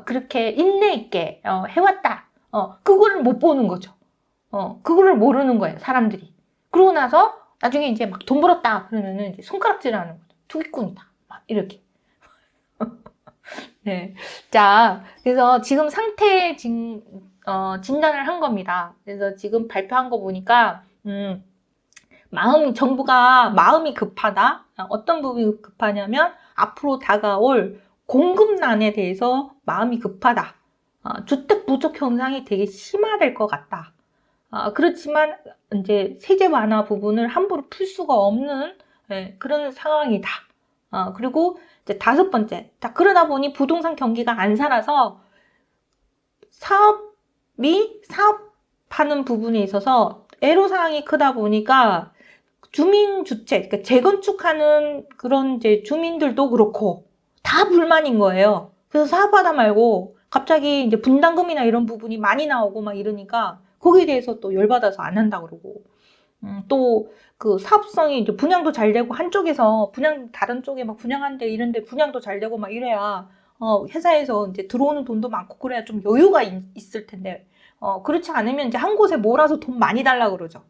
그렇게 인내 있게 해왔다. 그거를 못 보는 거죠. 그거를 모르는 거예요, 사람들이. 그러고 나서 나중에 이제 막 돈 벌었다 그러면은 이제 손가락질하는 거죠. 투기꾼이다. 막 이렇게. 네. 자, 그래서 지금 상태 진단을 한 겁니다. 그래서 지금 발표한 거 보니까, 정부가 마음이 급하다? 어떤 부분이 급하냐면, 앞으로 다가올 공급난에 대해서 마음이 급하다. 주택 부족 현상이 되게 심화될 것 같다. 그렇지만, 이제 세제 완화 부분을 함부로 풀 수가 없는 그런 상황이다. 그리고 이제 5번째. 자, 그러다 보니 부동산 경기가 안 살아서 사업하는 부분에 있어서 애로사항이 크다 보니까 주민주택, 그러니까 재건축하는 그런 이제 주민들도 그렇고 다 불만인 거예요. 그래서 사업하다 말고 갑자기 이제 분담금이나 이런 부분이 많이 나오고 막 이러니까 거기에 대해서 또 열받아서 안 한다 그러고 또 그 사업성이 이제 분양도 잘 되고 한쪽에서 분양 다른 쪽에 막 분양한데 이런데 분양도 잘 되고 막 이래야 회사에서 이제 들어오는 돈도 많고 그래야 좀 여유가 있을 텐데 그렇지 않으면 이제 한 곳에 몰아서 돈 많이 달라 그러죠.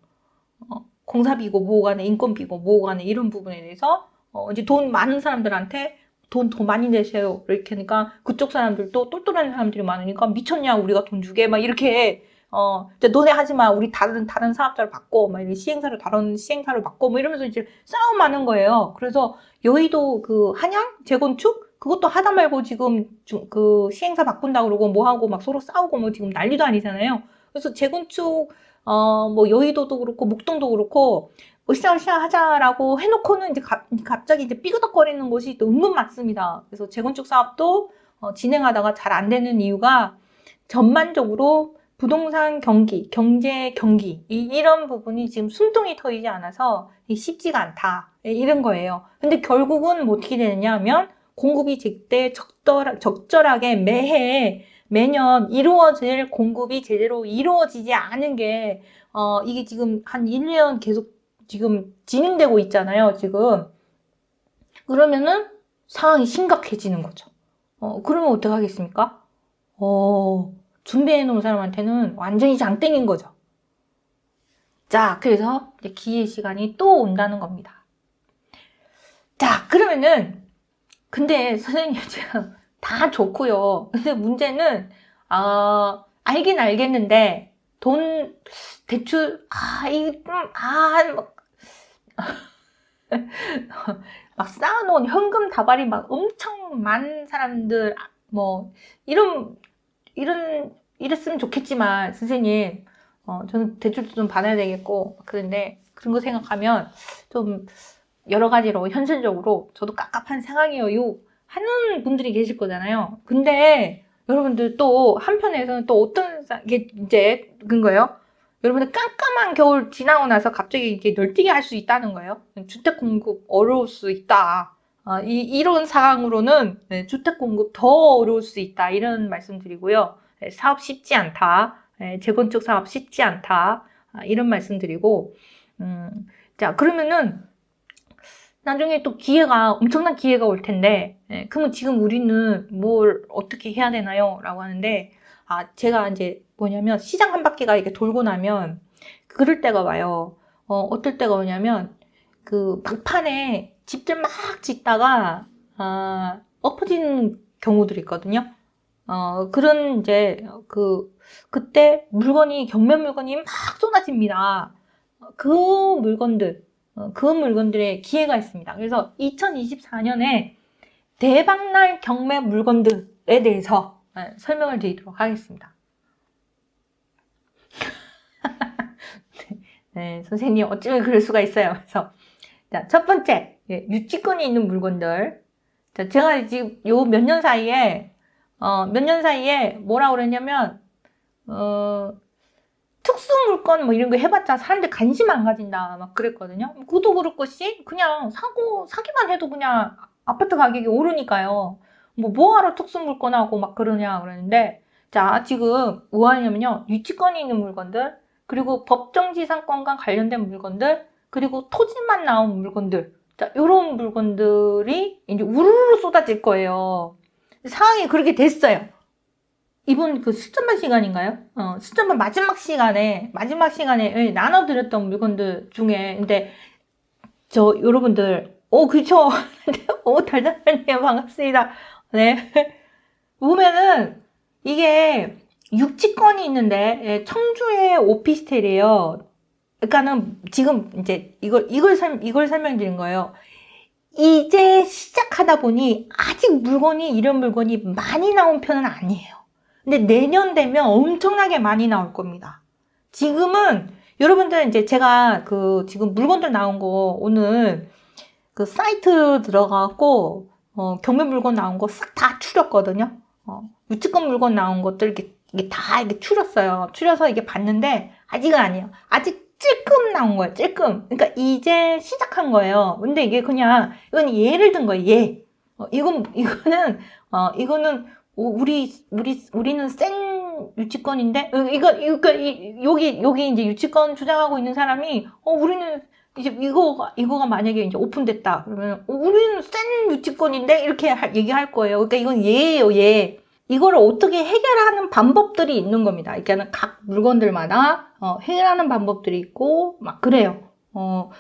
공사비고 뭐고 간에 인건비고 뭐고 간에 이런 부분에 대해서 이제 돈 많은 사람들한테 돈 더 많이 내세요 이렇게 하니까 그쪽 사람들도 똘똘한 사람들이 많으니까 미쳤냐 우리가 돈 주게 막 이렇게 이제 너네 하지마 우리 다른 사업자를 바꿔 막 이런 시행사를 다른 시행사를 바꿔 뭐 이러면서 이제 싸움하는 거예요. 그래서 여의도 그 한양 재건축 그것도 하다 말고 지금 그 시행사 바꾼다 그러고 뭐 하고 막 서로 싸우고 뭐 지금 난리도 아니잖아요. 그래서 재건축 뭐 여의도도 그렇고 목동도 그렇고 으쌰으쌰 하자라고 해놓고는 이제 갑자기 이제 삐그덕거리는 것이 또 은근 많습니다. 그래서 재건축 사업도 진행하다가 잘 안 되는 이유가 전반적으로 부동산 경기, 경제 경기 이런 부분이 지금 숨통이 트이지 않아서 쉽지가 않다 이런 거예요. 근데 결국은 뭐 어떻게 되느냐 하면 공급이 제때 적절하게 매년 이루어질 공급이 제대로 이루어지지 않은 게 이게 지금 한 1년 계속 지금 진행되고 있잖아요, 지금. 그러면은 상황이 심각해지는 거죠. 그러면 어떡하겠습니까? 준비해 놓은 사람한테는 완전히 장땡인 거죠. 자, 그래서 이제 기회 시간이 또 온다는 겁니다. 자, 그러면은 근데 선생님 지금 다 좋고요. 근데 문제는 알긴 알겠는데 돈 대출 이게 막 쌓아놓은 현금 다발이 막 엄청 많은 사람들 뭐 이랬으면 좋겠지만 선생님 저는 대출도 좀 받아야 되겠고 그런데 그런 거 생각하면 좀 여러 가지로 현실적으로 저도 깝깝한 상황이에요 하는 분들이 계실 거잖아요. 근데 여러분들 또 한편에서는 또 어떤 게 이제 그런 거예요. 여러분들 깜깜한 겨울 지나고 나서 갑자기 이게 널뛰게 할 수 있다는 거예요. 주택 공급 어려울 수 있다. 이런 상황으로는 주택 공급 더 어려울 수 있다. 이런 말씀드리고요. 사업 쉽지 않다. 재건축 사업 쉽지 않다. 이런 말씀드리고 자 그러면은 나중에 또 엄청난 기회가 올 텐데 그러면 지금 우리는 뭘 어떻게 해야 되나요? 라고 하는데 제가 이제 뭐냐면 시장 한 바퀴가 이렇게 돌고 나면 그럴 때가 와요. 어떨 때가 오냐면 그 막판에 집들 막 짓다가 엎어지는 경우들이 있거든요. 그런 이제 그때 경매 물건이 막 쏟아집니다. 그 물건들의 기회가 있습니다. 그래서 2024년에 대박날 경매 물건들에 대해서 설명을 드리도록 하겠습니다. 네, 선생님 어쩌면 그럴 수가 있어요. 그래서 자, 첫 번째 유치권이 있는 물건들. 자, 제가 지금 요 몇 년 사이에 뭐라 그랬냐면 특수 물건 뭐 이런 거 해봤자 사람들 관심 안 가진다 막 그랬거든요. 그것도 그럴 것이 그냥 사기만 해도 그냥 아파트 가격이 오르니까요. 뭐하러 특수 물건하고 막 그러냐 그러는데 자 지금 뭐 하냐면요 유치권이 있는 물건들 그리고 법정지상권과 관련된 물건들 그리고 토지만 나온 물건들 자 요런 물건들이 이제 우르르 쏟아질 거예요. 상황이 그렇게 됐어요. 이번 그 실전반 시간인가요? 실전반 마지막 시간에 나눠드렸던 물건들 중에 근데 여러분들 그쵸 달달님 반갑습니다. 네 보면은 이게 육지권이 있는데 청주의 오피스텔이에요. 그러니까는 지금 이제 이걸 설명드린 거예요. 이제 시작하다 보니 아직 이런 물건이 많이 나온 편은 아니에요. 근데 내년 되면 엄청나게 많이 나올 겁니다. 지금은 여러분들 이제 제가 지금 물건들 나온 거 오늘 그 사이트 들어가고 경매 물건 나온 거 싹 다 추렸거든요. 유치권 물건 나온 것들 이게 다 이렇게 추렸어요. 추려서 이게 봤는데 아직은 아니에요. 아직 찔끔 나온 거예요. 찔끔. 그러니까 이제 시작한 거예요. 근데 이게 그냥 이건 예를 든 거예요. 예. 이거는 우리는 센 유치권인데 여기 이제 유치권 주장하고 있는 사람이 우리는 이제 이거가 만약에 이제 오픈됐다 그러면 우리는 센 유치권인데 이렇게 얘기할 거예요. 그러니까 이건 예예요, 예. 이거를 어떻게 해결하는 방법들이 있는 겁니다. 그러니까 각 물건들마다 해결하는 방법들이 있고 막 그래요.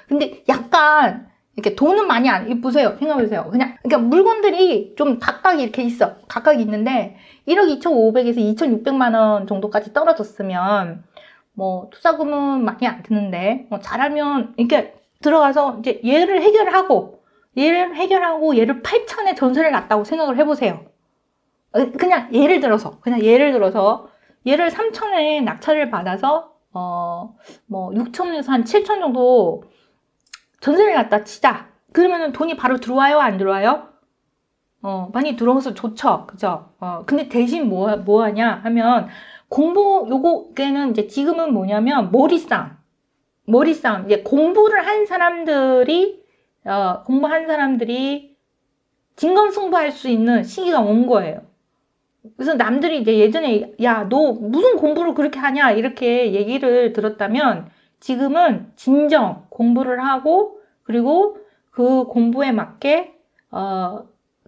근데 약간 이렇게 돈은 많이 보세요. 생각해보세요. 그러니까 물건들이 좀 각각 이렇게 있어. 각각 있는데 1억 2,500에서 2,600만 원 정도까지 떨어졌으면 뭐 투자금은 많이 안 드는데 잘하면 이렇게 들어가서 이제 얘를 해결하고 얘를 8,000에 전세를 놨다고 생각을 해보세요. 그냥 예를 들어서 얘를 3,000에 낙찰을 받아서 뭐 6,000에서 한 7,000 정도 전세를 갖다 치자. 그러면은 돈이 바로 들어와요, 안 들어와요? 많이 들어와서 좋죠. 그죠? 근데 대신 뭐 하냐 하면 요거는 이제 지금은 뭐냐면 머리싸움. 이제 공부를 한 사람들이 진검승부할 수 있는 시기가 온 거예요. 그래서 남들이 이제 예전에 야, 너 무슨 공부를 그렇게 하냐 이렇게 얘기를 들었다면 지금은 진정 공부를 하고 그리고 그 공부에 맞게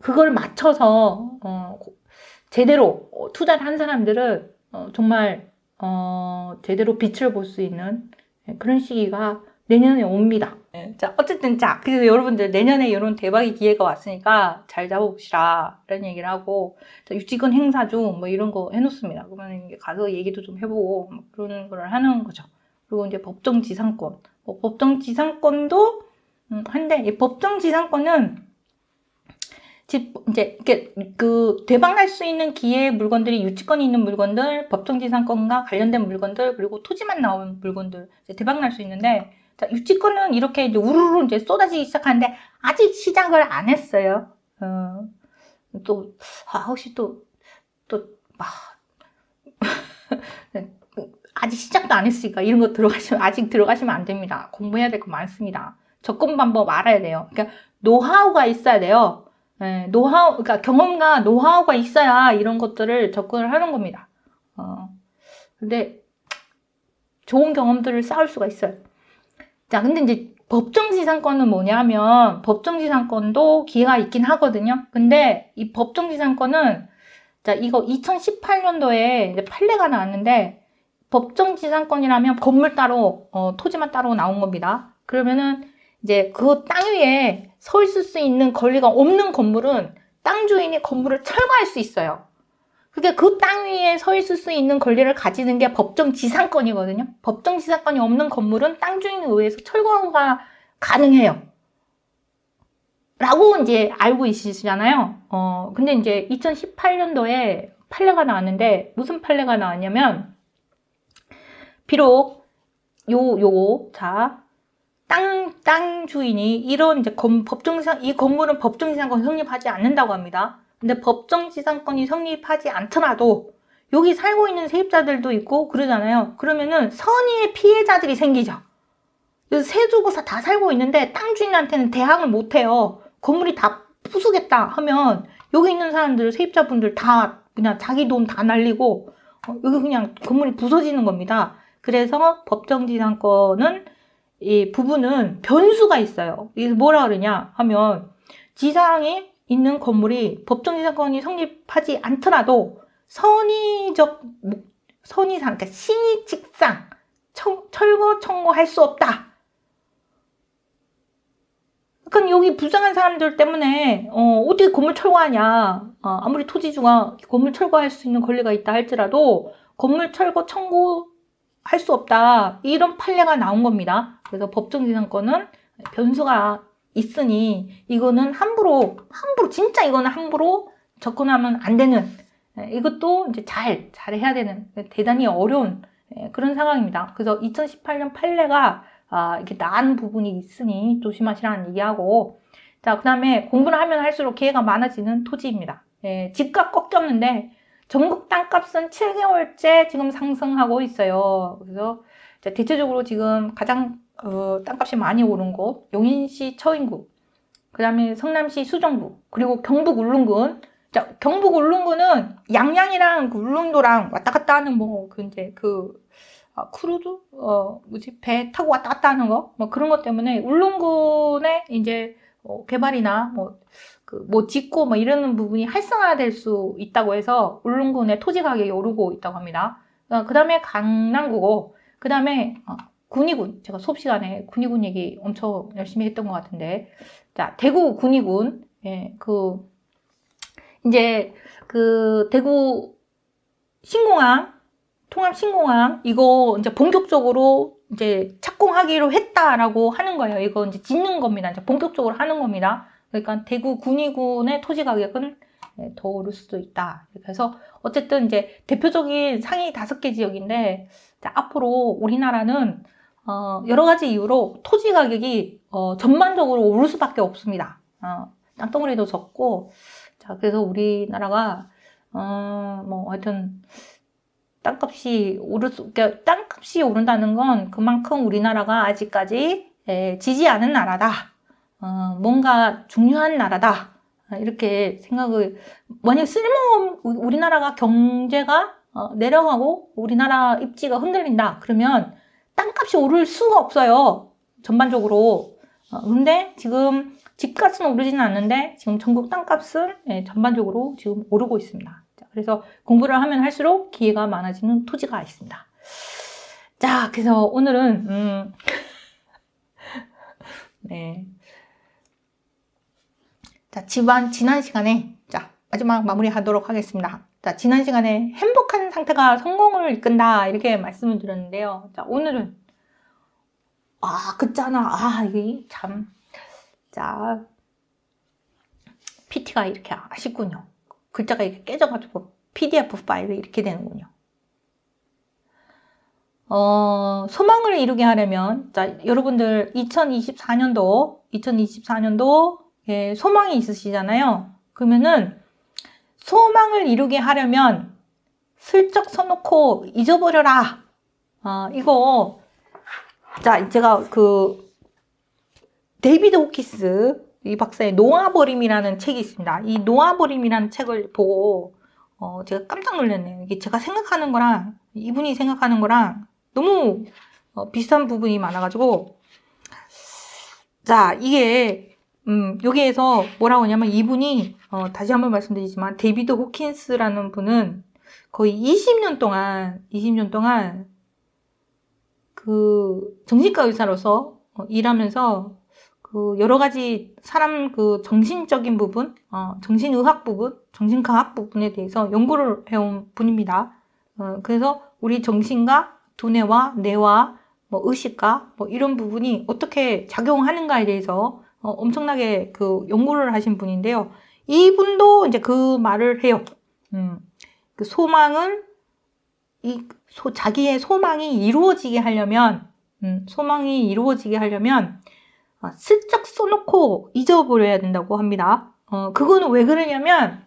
그걸 맞춰서 제대로 투자를 한 사람들은 정말 제대로 빛을 볼 수 있는 그런 시기가 내년에 옵니다. 자, 어쨌든 그래서 여러분들 내년에 이런 대박의 기회가 왔으니까 잘 잡아봅시다 이런 얘기를 하고 유치권 행사 중 뭐 이런 거 해놓습니다. 그러면 가서 얘기도 좀 해보고 뭐 그런 걸 하는 거죠. 그리고 이제 법정지상권, 법정지상권도 한데 이 법정지상권은 이제 그 대박날 수 있는 기회의 물건들이 유치권이 있는 물건들, 법정지상권과 관련된 물건들, 그리고 토지만 나오는 물건들 대박날 수 있는데. 자, 유치권은 이렇게 이제 우르르 이제 쏟아지기 시작하는데 아직 시작을 안 했어요. 혹시 아직 시작도 안 했으니까 이런 거 아직 들어가시면 안 됩니다. 공부해야 될 거 많습니다. 접근 방법 알아야 돼요. 그러니까 노하우가 있어야 돼요. 그러니까 경험과 노하우가 있어야 이런 것들을 접근을 하는 겁니다. 근데 좋은 경험들을 쌓을 수가 있어요. 자, 근데 이제 법정지상권은 뭐냐면 법정지상권도 기회가 있긴 하거든요. 근데 이 법정지상권은 자, 이거 2018년도에 이제 판례가 나왔는데 법정지상권이라면 건물 따로 토지만 따로 나온 겁니다. 그러면은 이제 그 땅 위에 서 있을 수 있는 권리가 없는 건물은 땅 주인이 건물을 철거할 수 있어요. 그게 그 땅 위에 서 있을 수 있는 권리를 가지는 게 법정지상권이거든요. 법정지상권이 없는 건물은 땅 주인에 의해서 철거가 가능해요. 라고 이제 알고 있으시잖아요. 근데 이제 2018년도에 판례가 나왔는데 무슨 판례가 나왔냐면 비록 땅 주인이 이런 이제 이 건물은 법정지상권 성립하지 않는다고 합니다. 근데 법정지상권이 성립하지 않더라도 여기 살고 있는 세입자들도 있고 그러잖아요. 그러면은 선의의 피해자들이 생기죠. 그래서 세주고사 다 살고 있는데 땅 주인한테는 대항을 못해요. 건물이 다 부수겠다 하면 여기 있는 사람들, 세입자분들 다 그냥 자기 돈 다 날리고 여기 그냥 건물이 부서지는 겁니다. 그래서 법정지상권은 이 부분은 변수가 있어요. 이게 뭐라 그러냐 하면 지상에 있는 건물이 법정지상권이 성립하지 않더라도 그러니까 신의칙상 철거 청구할 수 없다. 그러니까 여기 불쌍한 사람들 때문에 어떻게 건물 철거하냐. 아무리 토지주가 건물 철거할 수 있는 권리가 있다 할지라도 건물 철거 청구할 수 없다. 이런 판례가 나온 겁니다. 그래서 법정지상권은 변수가 있으니 이거는 함부로 진짜 이거는 함부로 접근하면 안 되는 이것도 이제 잘 해야 되는 대단히 어려운 그런 상황입니다. 그래서 2018년 판례가 이렇게 나은 부분이 있으니 조심하시라는 얘기하고 자, 그 다음에 공부를 하면 할수록 기회가 많아지는 토지입니다. 예, 집값 꺾였는데 전국 땅값은 7개월째 지금 상승하고 있어요. 그래서 대체적으로 지금 가장 땅값이 많이 오른 곳, 용인시 처인구, 그 다음에 성남시 수정구, 그리고 경북 울릉군. 자, 경북 울릉군은 양양이랑 울릉도랑 왔다 갔다 하는 크루즈? 배 타고 왔다 갔다 하는 거? 뭐 그런 것 때문에 울릉군에 이제 개발이나 짓고 뭐 이러는 부분이 활성화될 수 있다고 해서 울릉군의 토지 가격이 오르고 있다고 합니다. 그 다음에 강남구고, 그 다음에 군위군. 제가 수업 시간에 군위군 얘기 엄청 열심히 했던 것 같은데, 자, 대구 군위군. 예, 이제 대구 신공항, 통합 신공항 이거 이제 본격적으로 이제 착공하기로 했다라고 하는 거예요. 이거 이제 짓는 겁니다. 이제 본격적으로 하는 겁니다. 그러니까 대구 군위군의 토지 가격은 더 오를 수도 있다. 그래서 어쨌든 이제 대표적인 상위 5개 지역인데, 자, 앞으로 우리나라는 여러 가지 이유로 토지 가격이 전반적으로 오를 수밖에 없습니다. 땅덩어리도 적고, 자, 그래서 우리나라가 하여튼 땅값이 그러니까 땅값이 오른다는 건 그만큼 우리나라가 아직까지 지지 않은 나라다. 뭔가 중요한 나라다. 이렇게 생각을, 만약 우리나라가 경제가 내려가고 우리나라 입지가 흔들린다. 그러면 땅값이 오를 수가 없어요. 전반적으로. 근데 지금 집값은 오르지는 않는데 지금 전국 땅값은 전반적으로 지금 오르고 있습니다. 자, 그래서 공부를 하면 할수록 기회가 많아지는 토지가 있습니다. 자, 그래서 오늘은 네. 자, 지난 시간에, 자, 마지막 마무리하도록 하겠습니다. 자, 지난 시간에 행복한 상태가 성공을 이끈다 이렇게 말씀을 드렸는데요. 자, 오늘은 이게 참, 자, PT가 이렇게 아쉽군요. 글자가 이렇게 깨져가지고 PDF 파일이 이렇게 되는군요. 소망을 이루게 하려면, 자, 여러분들 2024년도 소망이 있으시잖아요. 그러면은 소망을 이루게 하려면 슬쩍 써놓고 잊어버려라. 이거, 자, 제가 데이비드 호키스 이 박사의 놓아버림이라는 책이 있습니다. 이 놓아버림이라는 책을 보고 제가 깜짝 놀랐네요. 이게 제가 생각하는 거랑 이분이 생각하는 거랑 너무 비슷한 부분이 많아가지고, 자, 이게 여기에서 뭐라고 하냐면, 이분이 다시 한번 말씀드리지만 데이비드 호킨스라는 분은 거의 20년 동안 정신과 의사로서 일하면서 여러 가지 사람 정신적인 부분, 정신의학 부분, 정신과학 부분에 대해서 연구를 해온 분입니다. 그래서 우리 정신과 두뇌와 뇌와 의식과 이런 부분이 어떻게 작용하는가에 대해서 엄청나게 연구를 하신 분인데요. 이분도 이제 그 말을 해요. 소망을 자기의 소망이 이루어지게 하려면 슬쩍 써놓고 잊어버려야 된다고 합니다. 그거는 왜 그러냐면,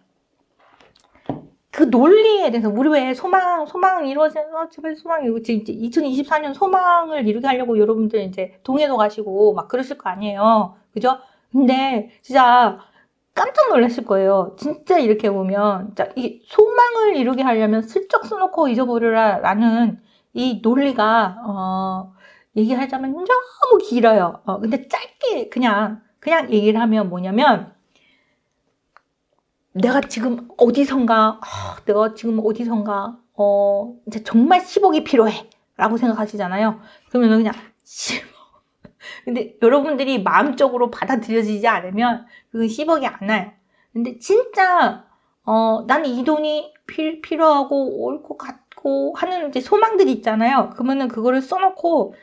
그 논리에 대해서, 우리 왜 소망을 이루어져서, 제발 지금 2024년 소망을 이루게 하려고 여러분들 이제 동해도 가시고 막 그러실 거 아니에요. 그죠? 근데 진짜 깜짝 놀랐을 거예요. 진짜 이렇게 보면, 자, 이 소망을 이루게 하려면 슬쩍 써놓고 잊어버려라 라는 이 논리가, 얘기하자면 너무 길어요. 근데 짧게 그냥 얘기를 하면 뭐냐면, 내가 지금 어디선가, 이제 정말 10억이 필요해. 라고 생각하시잖아요. 그러면 그냥 10억. 근데 여러분들이 마음적으로 받아들여지지 않으면 그건 10억이 안 나요. 근데 진짜, 나는 이 돈이 필요하고 올 것 같고 하는 이제 소망들이 있잖아요. 그러면은 그거를 써놓고,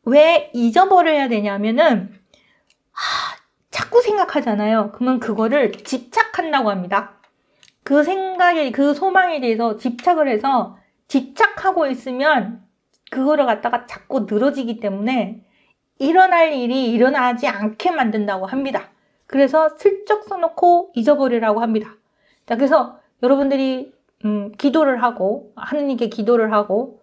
왜 잊어버려야 되냐면은, 자꾸 생각하잖아요. 그러면 그거를 집착한다고 합니다. 그 소망에 대해서 집착을 해서, 집착하고 있으면 그거를 갖다가 자꾸 늘어지기 때문에 일어날 일이 일어나지 않게 만든다고 합니다. 그래서 슬쩍 써놓고 잊어버리라고 합니다. 자, 그래서 여러분들이 기도를 하고 하느님께 기도를 하고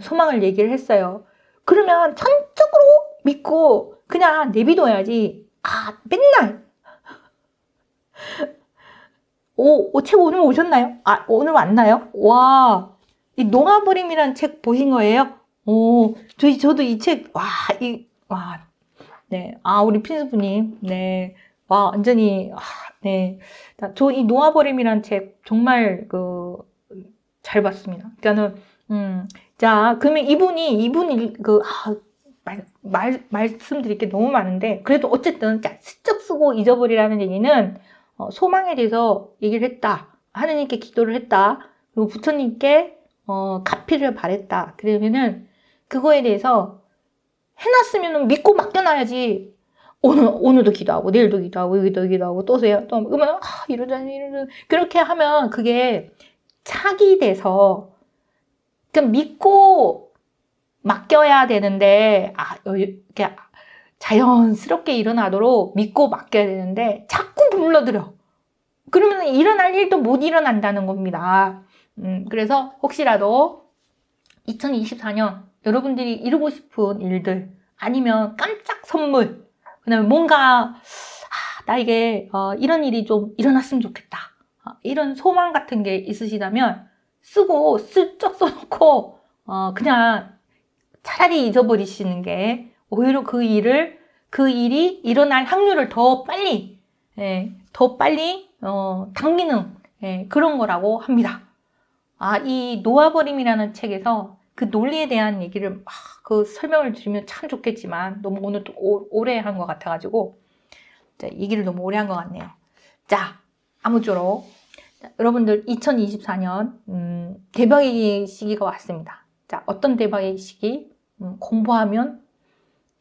소망을 얘기를 했어요. 그러면 전적으로 믿고 그냥 내비둬야지. 맨날 책 오늘 오셨나요? 오늘 왔나요? 와, 이 녹아버림이라는 책 보신 거예요? 저도 이 책, 네. 우리 핀스부님, 네. 완전히, 네. 저 이 놓아버림이란 책 정말, 잘 봤습니다. 그러니까는, 자, 그러면 이분이, 말씀드릴 게 너무 많은데, 그래도 어쨌든, 자, 슬쩍 쓰고 잊어버리라는 얘기는, 소망에 대해서 얘기를 했다. 하느님께 기도를 했다. 그리고 부처님께, 가피를 바랬다. 그러면은, 그거에 대해서, 해놨으면 믿고 맡겨놔야지. 오늘도 기도하고, 내일도 기도하고, 여기도 기도하고, 또 세요. 또, 그러면, 이러자. 그렇게 하면 그게 착이 돼서, 그냥 믿고 맡겨야 되는데, 이렇게 자연스럽게 일어나도록 믿고 맡겨야 되는데, 자꾸 불러들여. 그러면 일어날 일도 못 일어난다는 겁니다. 그래서 혹시라도 2024년 여러분들이 이루고 싶은 일들, 아니면 깜짝 선물, 그 다음에 뭔가, 나에게, 이런 일이 좀 일어났으면 좋겠다. 이런 소망 같은 게 있으시다면, 쓰고, 슬쩍 써놓고, 그냥 차라리 잊어버리시는 게, 오히려 그 일이 일어날 확률을 더 빨리 당기는, 그런 거라고 합니다. 이 놓아버림이라는 책에서 그 논리에 대한 얘기를 그 설명을 드리면 참 좋겠지만 너무 오늘 또 오래 한 것 같아가지고 얘기를 너무 오래 한 것 같네요. 자, 아무쪼록 여러분들 2024년 대박의 시기가 왔습니다. 자, 어떤 대박의 시기? 공부하면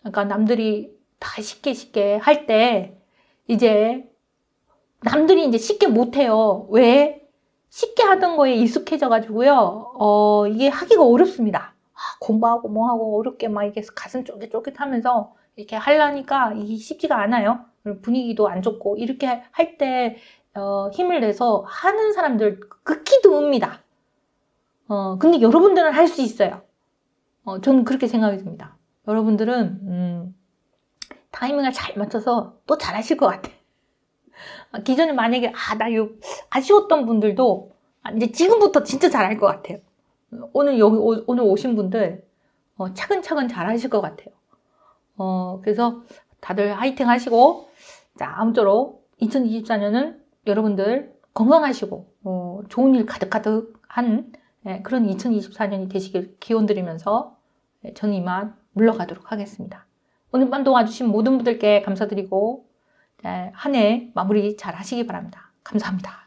그러니까 남들이 다 쉽게 할 때 이제 남들이 이제 쉽게 못해요. 왜? 쉽게 하던 거에 익숙해져가지고요. 이게 하기가 어렵습니다. 공부하고 뭐하고 어렵게 막 이렇게 가슴 쫄깃쫄깃 하면서 이렇게 하려니까 이게 쉽지가 않아요. 분위기도 안 좋고 이렇게 할 때 힘을 내서 하는 사람들 극히 드뭅니다. 근데 여러분들은 할 수 있어요. 저는 그렇게 생각이 듭니다. 여러분들은 타이밍을 잘 맞춰서 또 잘하실 것 같아요. 기존에 만약에 아쉬웠던 분들도 이제 지금부터 진짜 잘할 것 같아요. 오늘 오신 분들 차근차근 잘하실 것 같아요. 그래서 다들 화이팅 하시고, 자, 아무쪼록 2024년은 여러분들 건강하시고 좋은 일 가득가득한 그런 2024년이 되시길 기원드리면서 저는 이만 물러가도록 하겠습니다. 오늘 밤 도와주신 모든 분들께 감사드리고 한 해 마무리 잘 하시기 바랍니다. 감사합니다.